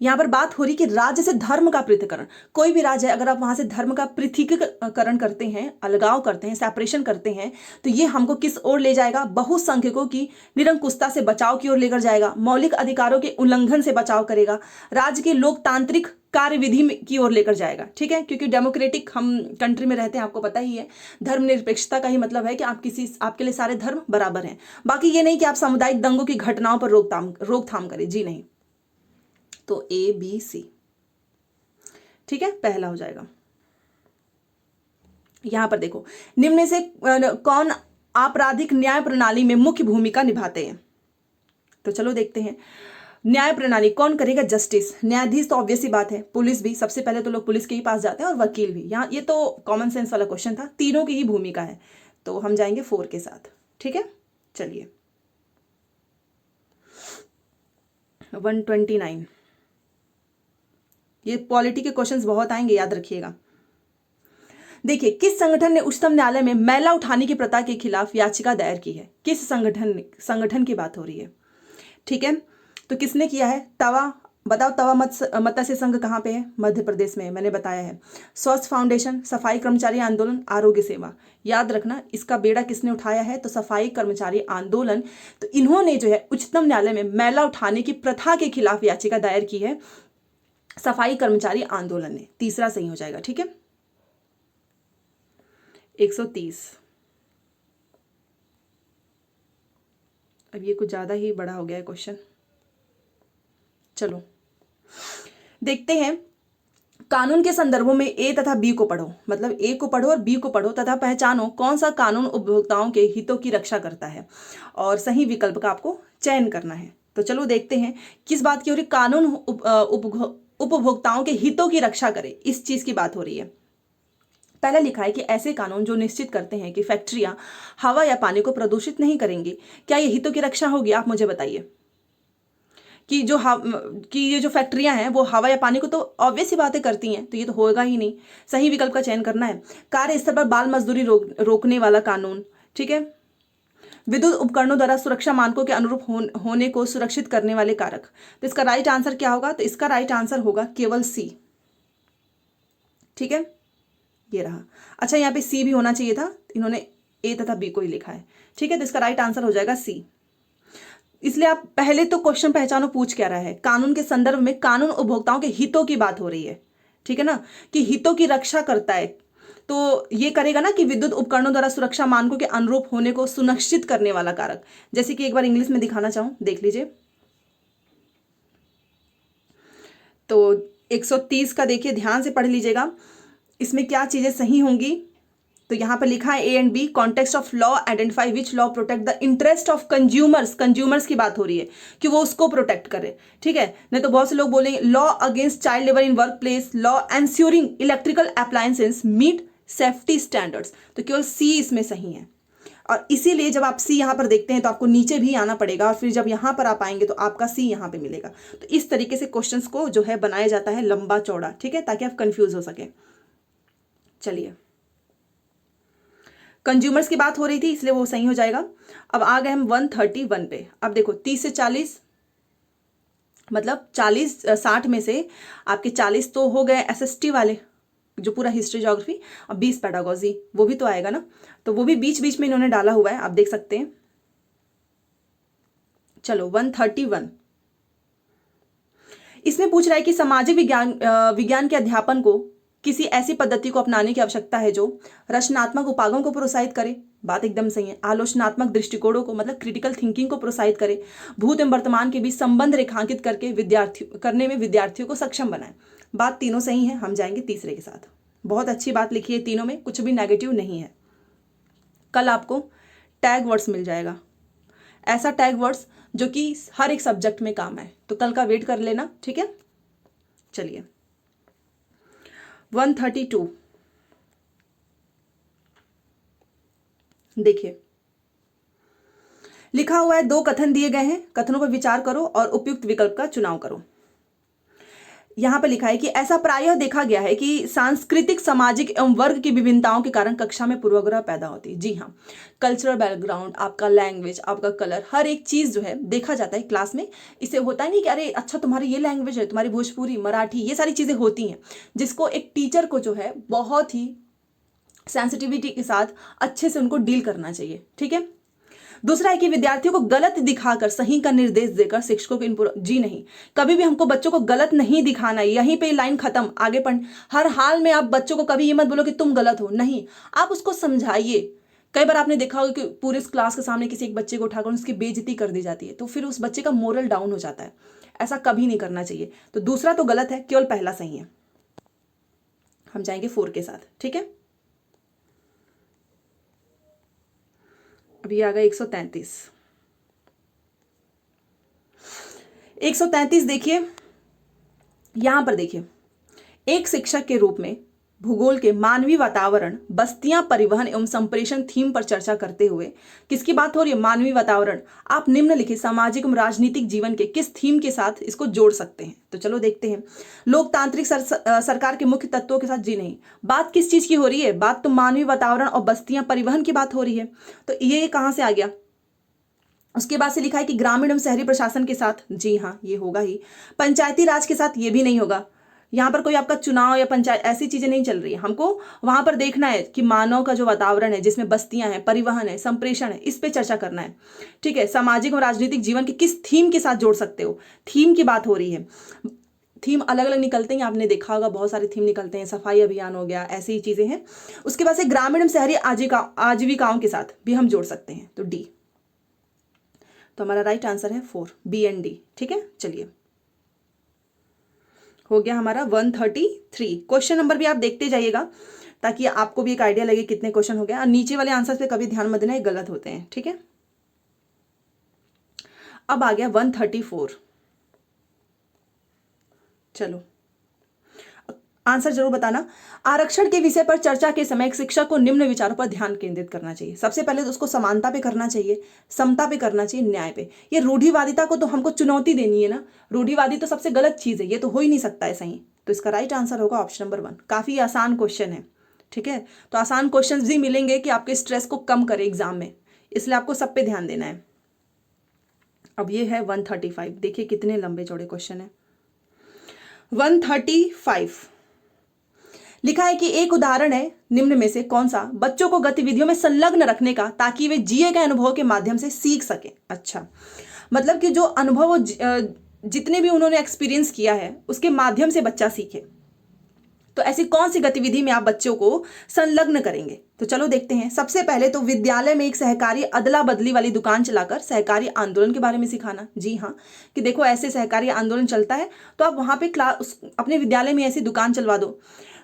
यहां पर बात हो रही कि राज्य से धर्म का पृथक्करण, कोई भी राज्य है अगर आप वहां से धर्म का पृथकीकरण करते हैं, अलगाव करते हैं, सेपरेशन करते हैं, तो ये हमको किस ओर ले जाएगा, बहुसंख्यकों की निरंकुशता से बचाव की ओर लेकर जाएगा, मौलिक अधिकारों के उल्लंघन से बचाव करेगा, राज्य के लोकतांत्रिक कार्यविधि की ओर लेकर जाएगा। ठीक है, क्योंकि डेमोक्रेटिक हम कंट्री में रहते हैं, आपको पता ही है, धर्मनिरपेक्षता का ही मतलब है कि आपके लिए सारे धर्म बराबर हैं। बाकी ये नहीं कि आप सामुदायिक दंगों की घटनाओं पर रोकथाम करें, जी नहीं। तो A B C, ठीक है, पहला हो जाएगा। यहां पर देखो, निम्न में से कौन आपराधिक न्याय प्रणाली में मुख्य भूमिका निभाते हैं। तो चलो देखते हैं, न्याय प्रणाली कौन करेगा, जस्टिस, न्यायाधीश तो ऑब्वियस ही बात है, पुलिस भी, सबसे पहले तो लोग पुलिस के ही पास जाते हैं, और वकील भी। यहाँ ये तो कॉमन सेंस वाला क्वेश्चन था, तीनों की ही भूमिका है, तो हम जाएंगे 4 के साथ। ठीक है, चलिए 129, ये पॉलिटी के क्वेश्चंस बहुत आएंगे, याद रखिएगा। देखिए, किस संगठन ने उच्चतम न्यायालय में मैला उठाने की प्रथा के खिलाफ याचिका दायर की है, किस संगठन की बात हो रही है। ठीक है, तो किसने किया है, तवा, बताओ तवा मत्स्य संघ कहाँ पे है, मध्य प्रदेश में, मैंने बताया है। स्वच्छ फाउंडेशन, सफाई कर्मचारी आंदोलन, आरोग्य सेवा, याद रखना इसका बेड़ा किसने उठाया है, तो सफाई कर्मचारी आंदोलन। तो इन्होंने जो है उच्चतम न्यायालय में मैला उठाने की प्रथा के खिलाफ याचिका दायर की है, सफाई कर्मचारी आंदोलन ने। तीसरा सही हो जाएगा। ठीक है, 130, अब ये कुछ ज्यादा ही बड़ा हो गया है क्वेश्चन, चलो देखते हैं। कानून के संदर्भों में A तथा B को पढ़ो, मतलब A को पढ़ो और B को पढ़ो तथा पहचानो कौन सा कानून उपभोक्ताओं के हितों की रक्षा करता है, और सही विकल्प का आपको चयन करना है। तो चलो देखते हैं किस बात की हो रही, कानून उपभोक्ताओं के हितों की रक्षा करे, इस चीज की बात हो रही है। पहला लिखा है कि ऐसे कानून जो निश्चित करते हैं कि फैक्ट्रियां हवा या पानी को प्रदूषित नहीं करेंगी, क्या ये हितों की रक्षा होगी, आप मुझे बताइए। कि ये जो फैक्ट्रियां हैं वो हवा या पानी को तो ऑब्वियस ही बातें करती हैं, तो ये तो होगा ही नहीं, सही विकल्प का चयन करना है। कार्य स्थल पर बाल मजदूरी रोकने वाला कानून, ठीक है। विद्युत उपकरणों द्वारा सुरक्षा मानकों के अनुरूप होने को सुरक्षित करने वाले कारक, तो इसका राइट आंसर क्या होगा, तो इसका राइट आंसर होगा केवल C। ठीक है, ये रहा। अच्छा, यहाँ पे C भी होना चाहिए था, इन्होंने A तथा B को ही लिखा है। ठीक है, तो इसका राइट आंसर हो जाएगा C। इसलिए आप पहले तो क्वेश्चन पहचानो पूछ क्या रहा है, कानून के संदर्भ में कानून उपभोक्ताओं के हितों की बात हो रही है। ठीक है ना, कि हितों की रक्षा करता है, तो ये करेगा ना कि विद्युत उपकरणों द्वारा सुरक्षा मानकों के अनुरूप होने को सुनिश्चित करने वाला कारक। जैसे कि एक बार इंग्लिश में दिखाना चाहूं, देख लीजिए। तो 130 का देखिए, ध्यान से पढ़ लीजिएगा, इसमें क्या चीजें सही होंगी। तो यहाँ पर लिखा है A and B, context of law, identify which law protect the interest of consumers, consumers की बात हो रही है कि वो उसको प्रोटेक्ट करे, ठीक है। नहीं तो बहुत से लोग बोलेंगे law against child labour in work place, law ensuring electrical appliances meet safety standards, तो केवल सी इसमें सही है। और इसीलिए जब आप सी यहाँ पर देखते हैं तो आपको नीचे भी आना पड़ेगा, और फिर जब यहाँ पर आप आएंगे तो आपका सी यहाँ पे मिलेगा। तो इस तरीके से क्वेश्चंस को जो है बनाया जाता है लंबा चौड़ा, ठीक है, ताकि आप कंफ्यूज हो सके। चलिए, कंज्यूमर्स की बात हो रही थी इसलिए वो सही हो जाएगा। अब आ गए हम 131 पे। अब देखो 30 से 40 मतलब 60 में से आपके 40 तो हो गए एसएसटी वाले, जो पूरा हिस्ट्री ज्योग्राफी, और 20 पेडागोजी, वो भी तो आएगा ना, तो वो भी बीच बीच में इन्होंने डाला हुआ है, आप देख सकते हैं। चलो 131, इसमें पूछ रहा है कि सामाजिक विज्ञान के अध्यापन को किसी ऐसी पद्धति को अपनाने की आवश्यकता है जो रचनात्मक उपागम को प्रोत्साहित करे, बात एकदम सही है। आलोचनात्मक दृष्टिकोणों को मतलब क्रिटिकल थिंकिंग को प्रोत्साहित करे, भूत एवं वर्तमान के बीच संबंध रेखांकित करके करने में विद्यार्थियों को सक्षम बनाए, बात तीनों सही है। हम जाएंगे तीसरे के साथ। बहुत अच्छी बात लिखी है तीनों में, कुछ भी नेगेटिव नहीं है। कल आपको टैग वर्ड्स मिल जाएगा, ऐसा टैग वर्ड्स जो कि हर एक सब्जेक्ट में काम है, तो कल का वेट कर लेना, ठीक है। चलिए 132 देखिए, लिखा हुआ है 2 कथन दिए गए हैं, कथनों पर विचार करो और उपयुक्त विकल्प का चुनाव करो। यहां पर लिखा है कि ऐसा प्रायः देखा गया है कि सांस्कृतिक, सामाजिक एवं वर्ग की विभिन्नताओं के कारण कक्षा में पूर्वाग्रह पैदा होती है। जी हाँ, कल्चरल बैकग्राउंड, आपका लैंग्वेज, आपका कलर, हर एक चीज जो है देखा जाता है क्लास में। इसे होता है नहीं कि अरे अच्छा तुम्हारी ये लैंग्वेज है, तुम्हारी भोजपुरी, मराठी, ये सारी चीजें होती हैं, जिसको एक टीचर को जो है बहुत ही सेंसिटिविटी के साथ अच्छे से उनको डील करना चाहिए, ठीक है। दूसरा है कि विद्यार्थियों को गलत दिखाकर सही का निर्देश देकर शिक्षकों को जी नहीं, कभी भी हमको बच्चों को गलत नहीं दिखाना है, यहीं पे लाइन खत्म, आगे पढ़। हर हाल में आप बच्चों को कभी ये मत बोलो कि तुम गलत हो, नहीं, आप उसको समझाइए। कई बार आपने देखा होगा कि पूरे क्लास के सामने किसी एक बच्चे को उठाकर उसकी बेइज्जती कर दी जाती है, तो फिर उस बच्चे का मोरल डाउन हो जाता है। ऐसा कभी नहीं करना चाहिए। तो दूसरा तो गलत है, केवल पहला सही है। हम जाएंगे 4 के साथ, ठीक है। अभी आ गया 133। 133 देखिए, यहां पर देखिए, एक शिक्षक के रूप में भूगोल के मानवीय वातावरण, बस्तियां, परिवहन एवं संप्रेषण थीम पर चर्चा करते हुए, किसकी बात हो रही है? मानवीय वातावरण। आप निम्नलिखित सामाजिक एवं राजनीतिक जीवन के किस थीम के साथ इसको जोड़ सकते हैं? तो चलो देखते हैं। लोकतांत्रिक सरकार के मुख्य तत्वों के साथ, जी नहीं, बात किस चीज की हो रही है? बात तो मानवीय वातावरण और बस्तियां, परिवहन की बात हो रही है। तो ये कहां से आ गया? उसके बाद से लिखा है कि ग्रामीण एवं शहरी प्रशासन के साथ, जी हाँ, ये होगा ही। पंचायती राज के साथ, ये भी नहीं होगा। यहाँ पर कोई आपका चुनाव या पंचायत ऐसी चीजें नहीं चल रही है। हमको वहां पर देखना है कि मानव का जो वातावरण है, जिसमें बस्तियां हैं, परिवहन है, संप्रेषण है, इस पे चर्चा करना है, ठीक है। सामाजिक और राजनीतिक जीवन के किस थीम के साथ जोड़ सकते हो? थीम की बात हो रही है। थीम अलग अलग निकलते हैं, आपने देखा होगा, बहुत सारे थीम निकलते हैं, सफाई अभियान हो गया, ऐसी ही चीजें हैं। उसके बाद से ग्रामीण एवं शहरी आजीविकाओं के साथ भी हम जोड़ सकते हैं, तो डी। तो हमारा राइट आंसर है 4, बी एंड डी, ठीक है। चलिए, हो गया हमारा 133। क्वेश्चन नंबर भी आप देखते जाइएगा ताकि आपको भी एक आइडिया लगे कितने क्वेश्चन हो गए। और नीचे वाले आंसर पे कभी ध्यान मत देना, ये गलत होते हैं, ठीक है। अब आ गया 134। चलो, आंसर जरूर बताना। आरक्षण के विषय पर चर्चा के समय एक शिक्षक को निम्न विचारों पर ध्यान केंद्रित करना चाहिए। सबसे पहले तो उसको समानता पे करना चाहिए, समता पे करना चाहिए, न्याय पे। ये रूढ़िवादिता को तो हमको चुनौती देनी है ना। रूढ़िवादी तो सबसे गलत चीज है, ये तो हो ही नहीं सकता है सही। तो इसका राइट आंसर होगा ऑप्शन नंबर 1। काफी आसान क्वेश्चन है, ठीक है। तो आसान क्वेश्चन भी मिलेंगे कि आपके स्ट्रेस को कम करे एग्जाम में, इसलिए आपको सब पे ध्यान देना है। अब ये है 135। देखिए कितने लंबे चौड़े क्वेश्चन है। 135 लिखा है कि एक उदाहरण है निम्न में से कौन सा बच्चों को गतिविधियों में संलग्न रखने का, ताकि वे जिए गए अनुभव के माध्यम से सीख सके। अच्छा, मतलब कि जो अनुभव जितने भी उन्होंने एक्सपीरियंस किया है उसके माध्यम से बच्चा सीखे। तो ऐसी कौन सी गतिविधि में आप बच्चों को संलग्न करेंगे? तो चलो देखते हैं। सबसे पहले तो विद्यालय में एक सहकारी अदला बदली वाली दुकान चलाकर सहकारी आंदोलन के बारे में सिखाना। जी हाँ, कि देखो ऐसे सहकारी आंदोलन चलता है तो आप वहां पे अपने विद्यालय में ऐसी दुकान चलवा दो।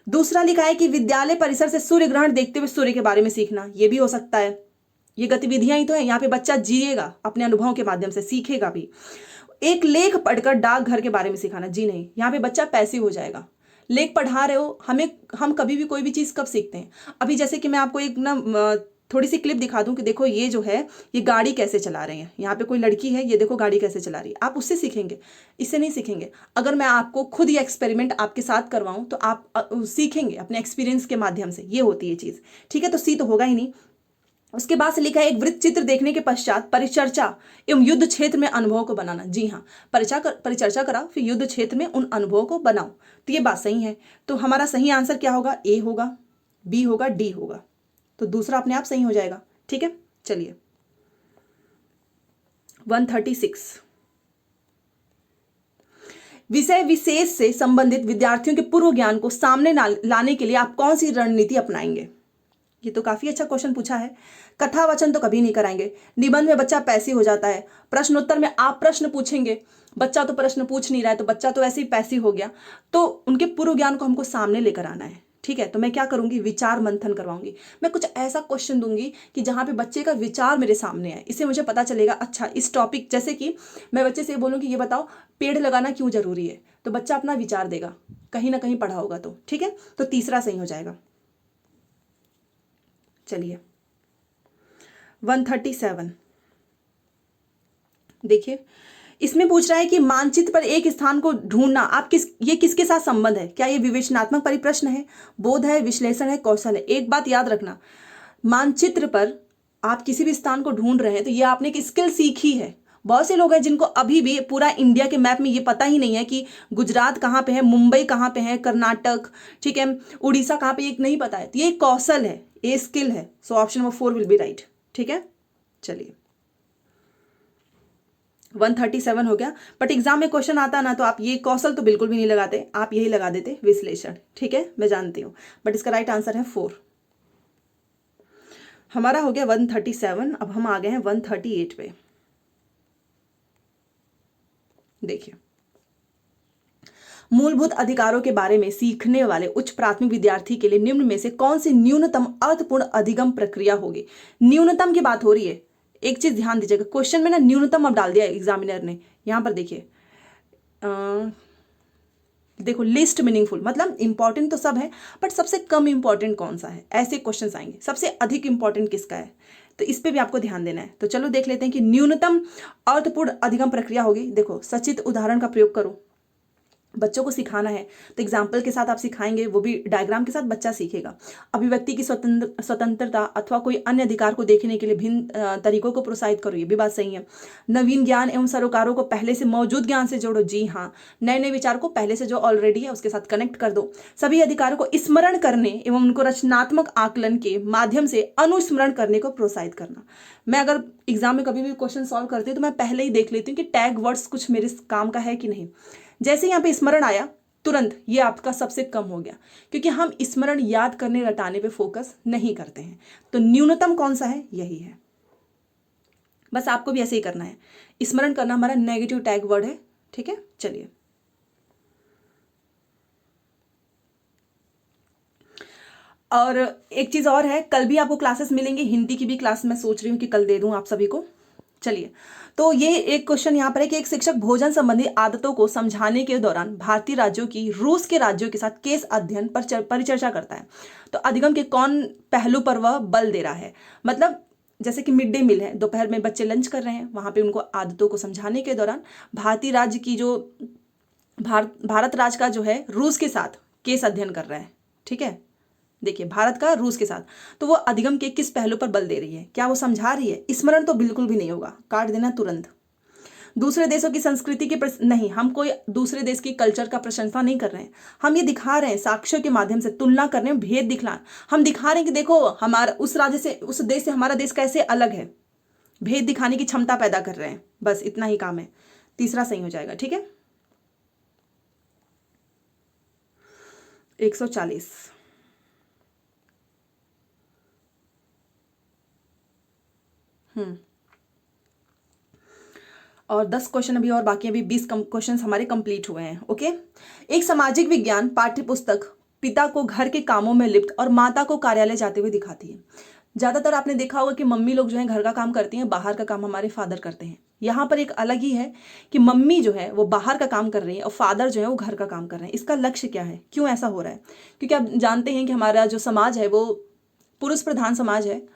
दूसरा लिखा है कि विद्यालय परिसर से सूर्य ग्रहण देखते हुए सूर्य के बारे में सीखना, ये भी हो सकता है। ये गतिविधियां ही तो है, यहाँ पे बच्चा जिएगा, अपने अनुभवों के माध्यम से सीखेगा भी। एक लेख पढ़कर डाकघर के बारे में सिखाना, जी नहीं, यहाँ पे बच्चा पैसिव हो जाएगा। लेख पढ़ा रहे हो, हम कभी भी कोई भी चीज़ कब सीखते हैं? अभी जैसे कि मैं आपको एक ना थोड़ी सी क्लिप दिखा दूं कि देखो ये जो है ये गाड़ी कैसे चला रहे हैं, यहाँ पे कोई लड़की है, ये देखो गाड़ी कैसे चला रही है, आप उससे सीखेंगे, इससे नहीं सीखेंगे। अगर मैं आपको खुद ये एक्सपेरिमेंट आपके साथ करवाऊं तो आप सीखेंगे अपने एक्सपीरियंस के माध्यम से, ये होती है चीज़, ठीक है। तो सी तो होगा ही नहीं। उसके बाद से लिखा है एक वृत्त चित्र देखने के पश्चात परिचर्चा एवं युद्ध क्षेत्र में अनुभवों को बनाना, जी हाँ, परिचर्चा कराओ, फिर युद्ध क्षेत्र में उन अनुभवों को बनाओ। तो ये बात सही है। तो हमारा सही आंसर क्या होगा? ए होगा, बी होगा, डी होगा। तो दूसरा अपने आप सही हो जाएगा, ठीक है। चलिए 136, विषय विशेष से संबंधित विद्यार्थियों के पूर्व ज्ञान को सामने लाने के लिए आप कौन सी रणनीति अपनाएंगे? ये तो काफी अच्छा क्वेश्चन पूछा है। कथावचन तो कभी नहीं कराएंगे, निबंध में बच्चा पैसिव हो जाता है, प्रश्नोत्तर में आप प्रश्न पूछेंगे, बच्चा तो प्रश्न पूछ नहीं रहा है, तो बच्चा तो ऐसे ही पैसिव हो गया। तो उनके पूर्व ज्ञान को हमको सामने लेकर आना है, ठीक है। तो मैं क्या करूंगी? विचार मंथन करवाऊंगी। मैं कुछ ऐसा क्वेश्चन दूंगी कि जहां पे बच्चे का विचार मेरे सामने आए, इससे मुझे पता चलेगा अच्छा इस टॉपिक, जैसे कि मैं बच्चे से बोलूंगी ये बताओ पेड़ लगाना क्यों जरूरी है, तो बच्चा अपना विचार देगा, कहीं ना कहीं पढ़ा होगा तो, ठीक है। तो तीसरा सही हो जाएगा। चलिए 137, देखिए इसमें पूछ रहा है कि मानचित्र पर एक स्थान को ढूंढना आप ये किसके साथ संबंध है? क्या ये विवेचनात्मक परिप्रश्न है, बोध है, विश्लेषण है, कौशल है? एक बात याद रखना, मानचित्र पर आप किसी भी स्थान को ढूंढ रहे हैं तो ये आपने एक स्किल सीखी है। बहुत से लोग हैं जिनको अभी भी पूरा इंडिया के मैप में ये पता ही नहीं है कि गुजरात कहाँ पे है, मुंबई कहाँ पे है, कर्नाटक, ठीक है, उड़ीसा कहाँ पे, ये नहीं पता है। तो ये कौशल है, ये स्किल है। सो option number 4 will be right, ठीक है। चलिए 137 हो गया। बट एग्जाम में क्वेश्चन आता ना तो आप ये कौशल तो बिल्कुल भी नहीं लगाते, आप यही लगा देते विश्लेषण, ठीक है, मैं जानती हूँ। बट इसका राइट आंसर है 4। हमारा हो गया 137। अब हम आ गए हैं 138 पे। देखिए मूलभूत अधिकारों के बारे में सीखने वाले उच्च प्राथमिक विद्यार्थी के लिए निम्न में से कौन सी न्यूनतम अर्थपूर्ण अधिगम प्रक्रिया होगी? न्यूनतम की बात हो रही है। एक चीज ध्यान दीजिएगा, क्वेश्चन में ना न्यूनतम अब डाल दिया एग्जामिनर ने। यहां पर देखिए देखो लिस्ट मीनिंगफुल, मतलब इंपॉर्टेंट तो सब है बट सबसे कम इंपॉर्टेंट कौन सा है, ऐसे क्वेश्चंस आएंगे। सबसे अधिक इंपॉर्टेंट किसका है, तो इस पे भी आपको ध्यान देना है। तो चलो देख लेते हैं कि न्यूनतम अर्थपूर्ण अधिगम प्रक्रिया होगी। देखो सचित्र उदाहरण का प्रयोग करो, बच्चों को सिखाना है तो एग्जाम्पल के साथ आप सिखाएंगे, वो भी डायग्राम के साथ बच्चा सीखेगा। अभिव्यक्ति की स्वतंत्रता अथवा कोई अन्य अधिकार को देखने के लिए भिन्न तरीकों को प्रोत्साहित करो, ये भी बात सही है। नवीन ज्ञान एवं सरोकारों को पहले से मौजूद ज्ञान से जोड़ो, जी हाँ, नए नए विचार को पहले से जो ऑलरेडी है उसके साथ कनेक्ट कर दो। सभी अधिकारों को स्मरण करने एवं उनको रचनात्मक आकलन के माध्यम से अनुस्मरण करने को प्रोत्साहित करना। मैं अगर एग्जाम में कभी भी क्वेश्चन सॉल्व करती हूँ तो मैं पहले ही देख लेती हूँ कि टैग वर्ड्स कुछ मेरे काम का है कि नहीं। जैसे यहाँ पे स्मरण आया तुरंत ये आपका सबसे कम हो गया, क्योंकि हम स्मरण याद करने रटाने पे फोकस नहीं करते हैं। तो न्यूनतम कौन सा है? यही है। बस आपको भी ऐसे ही करना है, स्मरण करना हमारा नेगेटिव टैग वर्ड है, ठीक है। चलिए और एक चीज और है, कल भी आपको क्लासेस मिलेंगी, हिंदी की भी क्लास मैं सोच रही हूँ कि कल दे दूं आप सभी को। चलिए तो ये एक क्वेश्चन यहाँ पर है कि एक शिक्षक भोजन संबंधी आदतों को समझाने के दौरान भारतीय राज्यों की रूस के राज्यों के साथ केस अध्ययन पर परिचर्चा करता है। तो अधिगम के कौन पहलू पर वह बल दे रहा है? मतलब जैसे कि मिड डे मील है, दोपहर में बच्चे लंच कर रहे हैं, वहां पे उनको आदतों को समझाने के दौरान भारतीय राज्य की जो भारत राज्य का जो है रूस के साथ केस अध्ययन कर रहा है, ठीक है। देखिए भारत का रूस के साथ, तो वो अधिगम के किस पहलू पर बल दे रही है? क्या वो समझा रही है? स्मरण तो बिल्कुल भी नहीं होगा, काट देना तुरंत। दूसरे देशों की संस्कृति की नहीं, हम कोई दूसरे देश की कल्चर का प्रशंसा नहीं कर रहे हैं, हम ये दिखा रहे हैं साक्ष्यों के माध्यम से, तुलना करने में भेद दिखला, हम दिखा रहे हैं कि देखो हमारा उस राज्य से, उस देश से हमारा देश कैसे अलग है, भेद दिखाने की क्षमता पैदा कर रहे हैं, बस इतना ही काम है। तीसरा सही हो जाएगा, ठीक है। 140 और 10 क्वेश्चन अभी और बाकी, अभी 20 क्वेश्चन हमारे कंप्लीट हुए हैं, ओके। एक सामाजिक विज्ञान पाठ्य पुस्तक पिता को घर के कामों में लिप्त और माता को कार्यालय जाते हुए दिखाती है। ज़्यादातर आपने देखा होगा कि मम्मी लोग जो है घर का काम करती हैं, बाहर का काम हमारे फादर करते हैं। यहाँ पर एक अलग ही है कि मम्मी जो है वो बाहर का काम कर रही है और फादर जो है वो घर का काम कर रहे हैं। इसका लक्ष्य क्या है, क्यों ऐसा हो रहा है? क्योंकि आप जानते हैं कि हमारा जो समाज है वो पुरुष प्रधान समाज है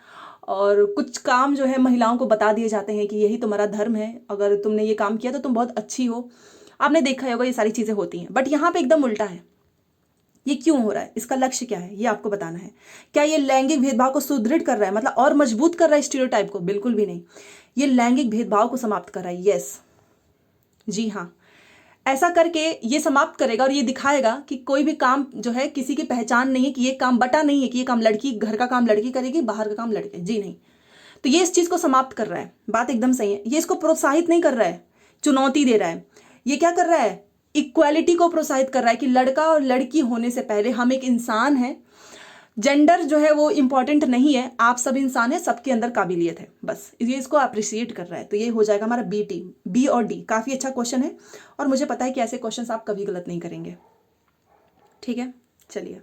और कुछ काम जो है महिलाओं को बता दिए जाते हैं कि यही तुम्हारा धर्म है, अगर तुमने ये काम किया तो तुम बहुत अच्छी हो। आपने देखा होगा ये सारी चीज़ें होती हैं, बट यहाँ पे एकदम उल्टा है। ये क्यों हो रहा है, इसका लक्ष्य क्या है, ये आपको बताना है। क्या ये लैंगिक भेदभाव को सुदृढ़ कर रहा है, मतलब और मजबूत कर रहा है स्टीरियोटाइप को? बिल्कुल भी नहीं। ये लैंगिक भेदभाव को समाप्त कर रहा है। यस, जी हाँ, ऐसा करके ये समाप्त करेगा और ये दिखाएगा कि कोई भी काम जो है किसी की पहचान नहीं है, कि ये काम बटा नहीं है कि ये काम लड़की, घर का काम लड़की करेगी, बाहर का काम लड़के। जी नहीं, तो ये इस चीज को समाप्त कर रहा है। बात एकदम सही है। ये इसको प्रोत्साहित नहीं कर रहा है, चुनौती दे रहा है। ये क्या कर रहा है, इक्वालिटी को प्रोत्साहित कर रहा है कि लड़का और लड़की होने से पहले हम एक इंसान है। जेंडर जो है वो इंपॉर्टेंट नहीं है, आप सब इंसान है, सबके अंदर काबिलियत है, बस ये इसको अप्रिशिएट कर रहा है। तो ये हो जाएगा हमारा बी टी, बी और डी। काफी अच्छा क्वेश्चन है और मुझे पता है कि ऐसे क्वेश्चंस आप कभी गलत नहीं करेंगे। ठीक है, चलिए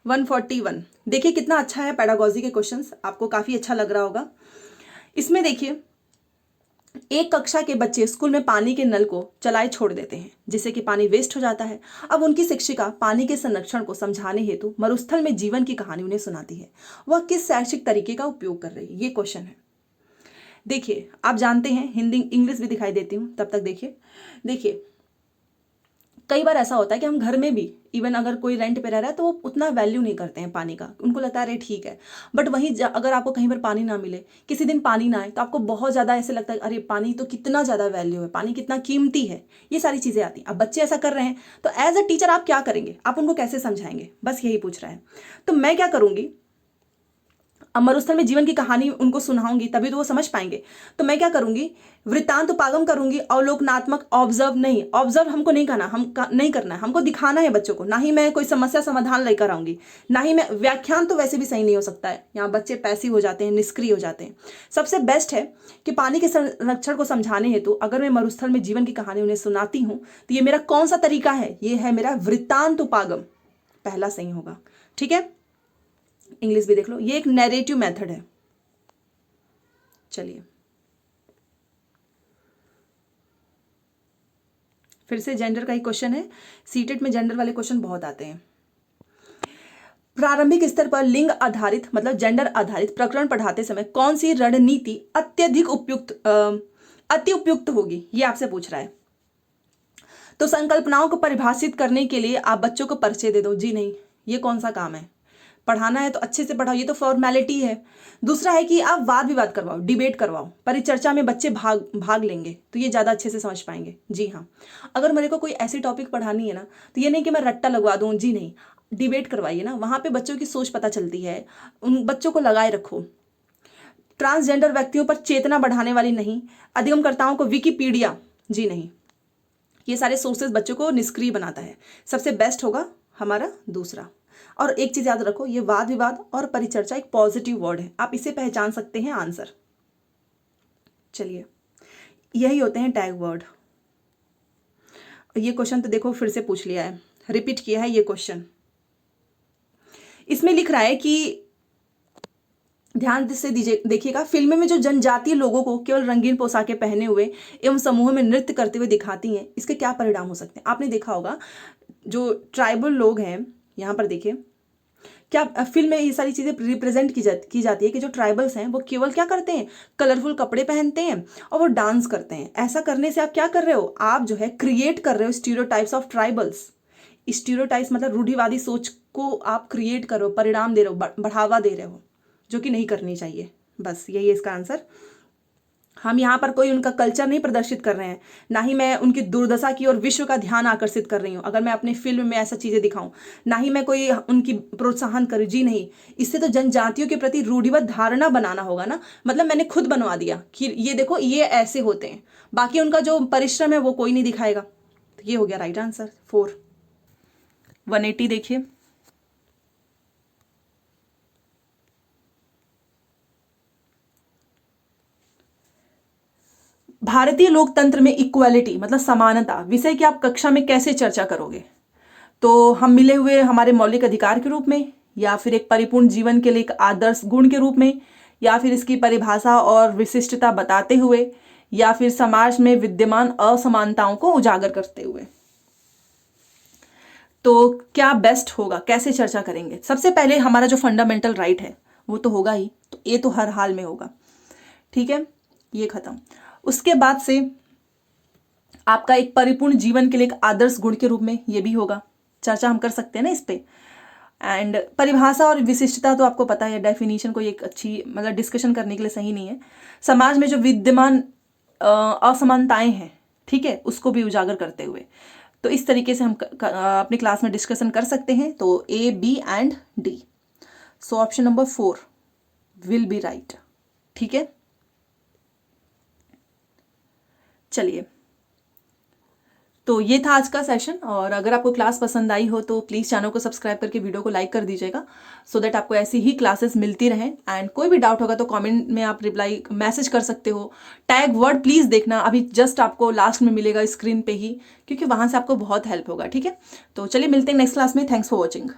141 देखिए कितना अच्छा है पेडागोजी के क्वेश्चंस, आपको काफी अच्छा लग रहा होगा। इसमें देखिए, एक कक्षा के बच्चे स्कूल में पानी के नल को चलाए छोड़ देते हैं जिससे कि पानी वेस्ट हो जाता है। अब उनकी शिक्षिका पानी के संरक्षण को समझाने हेतु मरुस्थल में जीवन की कहानी उन्हें सुनाती है। वह किस शैक्षिक तरीके का उपयोग कर रही है, ये क्वेश्चन है। देखिए आप जानते हैं, हिंदी इंग्लिश भी दिखाई देती हूँ, तब तक देखिए कई बार ऐसा होता है कि हम घर में भी, इवन अगर कोई रेंट पे रह रहा है तो वो उतना वैल्यू नहीं करते हैं पानी का, उनको लगता है अरे ठीक है। बट वहीं अगर आपको कहीं पर पानी ना मिले, किसी दिन पानी ना आए, तो आपको बहुत ज़्यादा ऐसे लगता है अरे पानी तो कितना ज़्यादा वैल्यू है, पानी कितना कीमती है। ये सारी चीज़ें आती हैं। अब बच्चे ऐसा कर रहे हैं तो एज अ टीचर आप क्या करेंगे, आप उनको कैसे समझाएंगे, बस यही पूछ रहा है। तो मैं क्या करूँगी, अब मरुस्थल में जीवन की कहानी उनको सुनाऊंगी तभी तो वो समझ पाएंगे। तो मैं क्या करूंगी, वृत्तांत उपागम करूंगी, अवलोकनात्मक, ऑब्जर्व नहीं, ऑब्जर्व हमको नहीं करना, नहीं करना है, हमको दिखाना है बच्चों को। ना ही मैं कोई समस्या समाधान लेकर आऊंगी, ना ही मैं व्याख्यान, तो वैसे भी सही नहीं हो सकता है, यहाँ बच्चे पैसिव हो जाते हैं, निष्क्रिय हो जाते हैं। सबसे बेस्ट है कि पानी के संरक्षण को समझाने हेतु अगर मैं मरुस्थल में जीवन की कहानी उन्हें सुनाती हूँ तो ये मेरा कौन सा तरीका है, ये है मेरा वृत्तांत उपागम, पहला सही होगा। ठीक है, इंग्लिश भी देख लो, ये एक नैरेटिव मेथड है। चलिए फिर से जेंडर का ही क्वेश्चन है, सीटेट में जेंडर वाले क्वेश्चन बहुत आते हैं। प्रारंभिक स्तर पर लिंग आधारित मतलब जेंडर आधारित प्रकरण पढ़ाते समय कौन सी रणनीति अति उपयुक्त होगी, ये आपसे पूछ रहा है। तो संकल्पनाओं को परिभाषित करने के लिए आप बच्चों को परिचय दे दो। जी नहीं, ये कौन सा काम है, पढ़ाना है तो अच्छे से पढ़ाओ, ये तो फॉर्मेलिटी है। दूसरा है कि आप वाद विवाद करवाओ, डिबेट करवाओ, परिचर्चा में बच्चे भाग लेंगे तो ये ज़्यादा अच्छे से समझ पाएंगे। जी हाँ, अगर मेरे को कोई ऐसी टॉपिक पढ़ानी है ना, तो ये नहीं कि मैं रट्टा लगवा दूँ, जी नहीं, डिबेट करवाइए ना, वहाँ पे बच्चों की सोच पता चलती है, उन बच्चों को लगाए रखो। ट्रांसजेंडर व्यक्तियों पर चेतना बढ़ाने वाली नहीं, अधिगमकर्ताओं को विकिपीडिया, जी नहीं, ये सारे सोर्सेज बच्चों को निष्क्रिय बनाता है। सबसे बेस्ट होगा हमारा दूसरा। और एक चीज याद रखो, ये वाद विवाद और परिचर्चा एक पॉजिटिव वर्ड है, आप इसे पहचान सकते हैं आंसर। चलिए, यही होते हैं टैग वर्ड। ये क्वेश्चन तो देखो फिर से पूछ लिया है, रिपीट किया है ये क्वेश्चन। इसमें लिख रहा है कि ध्यान से देखिएगा, फिल्म में जो जनजातीय लोगों को केवल रंगीन पोशाकें पहने हुए एवं समूह में नृत्य करते हुए दिखाती हैं, इसके क्या परिणाम हो सकते हैं। आपने देखा होगा जो ट्राइबल लोग हैं, यहाँ पर देखिए क्या फिल्म में ये सारी चीज़ें रिप्रेजेंट की जाती है कि जो ट्राइबल्स हैं वो केवल क्या करते हैं, कलरफुल कपड़े पहनते हैं और वो डांस करते हैं। ऐसा करने से आप क्या कर रहे हो, आप जो है क्रिएट कर रहे हो स्टीरियोटाइप्स ऑफ ट्राइबल्स। स्टीरियोटाइप्स मतलब रूढ़िवादी सोच को आप क्रिएट कर रहे हो, परिणाम दे रहे हो, बढ़ावा दे रहे हो, जो कि नहीं करनी चाहिए। बस यही है इसका आंसर। हम यहाँ पर कोई उनका कल्चर नहीं प्रदर्शित कर रहे हैं, ना ही मैं उनकी दुर्दशा की और विश्व का ध्यान आकर्षित कर रही हूँ अगर मैं अपनी फिल्म में ऐसा चीज़ें दिखाऊं, ना ही मैं कोई उनकी प्रोत्साहन करूँ, जी नहीं। इससे तो जनजातियों के प्रति रूढ़िबद्ध धारणा बनाना होगा ना, मतलब मैंने खुद बनवा दिया कि ये देखो ये ऐसे होते हैं, बाकी उनका जो परिश्रम है वो कोई नहीं दिखाएगा। तो ये हो गया राइट आंसर 4। 180 देखिए, भारतीय लोकतंत्र में इक्वालिटी मतलब समानता विषय की आप कक्षा में कैसे चर्चा करोगे। तो हम मिले हुए हमारे मौलिक अधिकार के रूप में, या फिर एक परिपूर्ण जीवन के लिए एक आदर्श गुण के रूप में, या फिर इसकी परिभाषा और विशिष्टता बताते हुए, या फिर समाज में विद्यमान असमानताओं को उजागर करते हुए। तो क्या बेस्ट होगा, कैसे चर्चा करेंगे? सबसे पहले हमारा जो फंडामेंटल राइट है वो तो होगा ही, तो ये तो हर हाल में होगा, ठीक है, ये खत्म। उसके बाद से आपका एक परिपूर्ण जीवन के लिए एक आदर्श गुण के रूप में ये भी होगा, चर्चा हम कर सकते हैं ना इस पे। एंड परिभाषा और विशिष्टता तो आपको पता है, डेफिनेशन को एक अच्छी मतलब डिस्कशन करने के लिए सही नहीं है। समाज में जो विद्यमान असमानताएं हैं, ठीक है, उसको भी उजागर करते हुए। तो इस तरीके से हम अपनी क्लास में डिस्कशन कर सकते हैं। तो A, B and D. So option number 4 will be right, ठीक है। चलिए, तो ये था आज का सेशन, और अगर आपको क्लास पसंद आई हो तो प्लीज़ चैनल को सब्सक्राइब करके वीडियो को लाइक कर दीजिएगा, सो दैट आपको ऐसी ही क्लासेस मिलती रहें। एंड कोई भी डाउट होगा तो कमेंट में आप रिप्लाई मैसेज कर सकते हो। टैग वर्ड प्लीज़ देखना, अभी जस्ट आपको लास्ट में मिलेगा स्क्रीन पे ही, क्योंकि वहाँ से आपको बहुत हेल्प होगा, ठीक है। तो चलिए मिलते हैं नेक्स्ट क्लास में। Thanks for watching.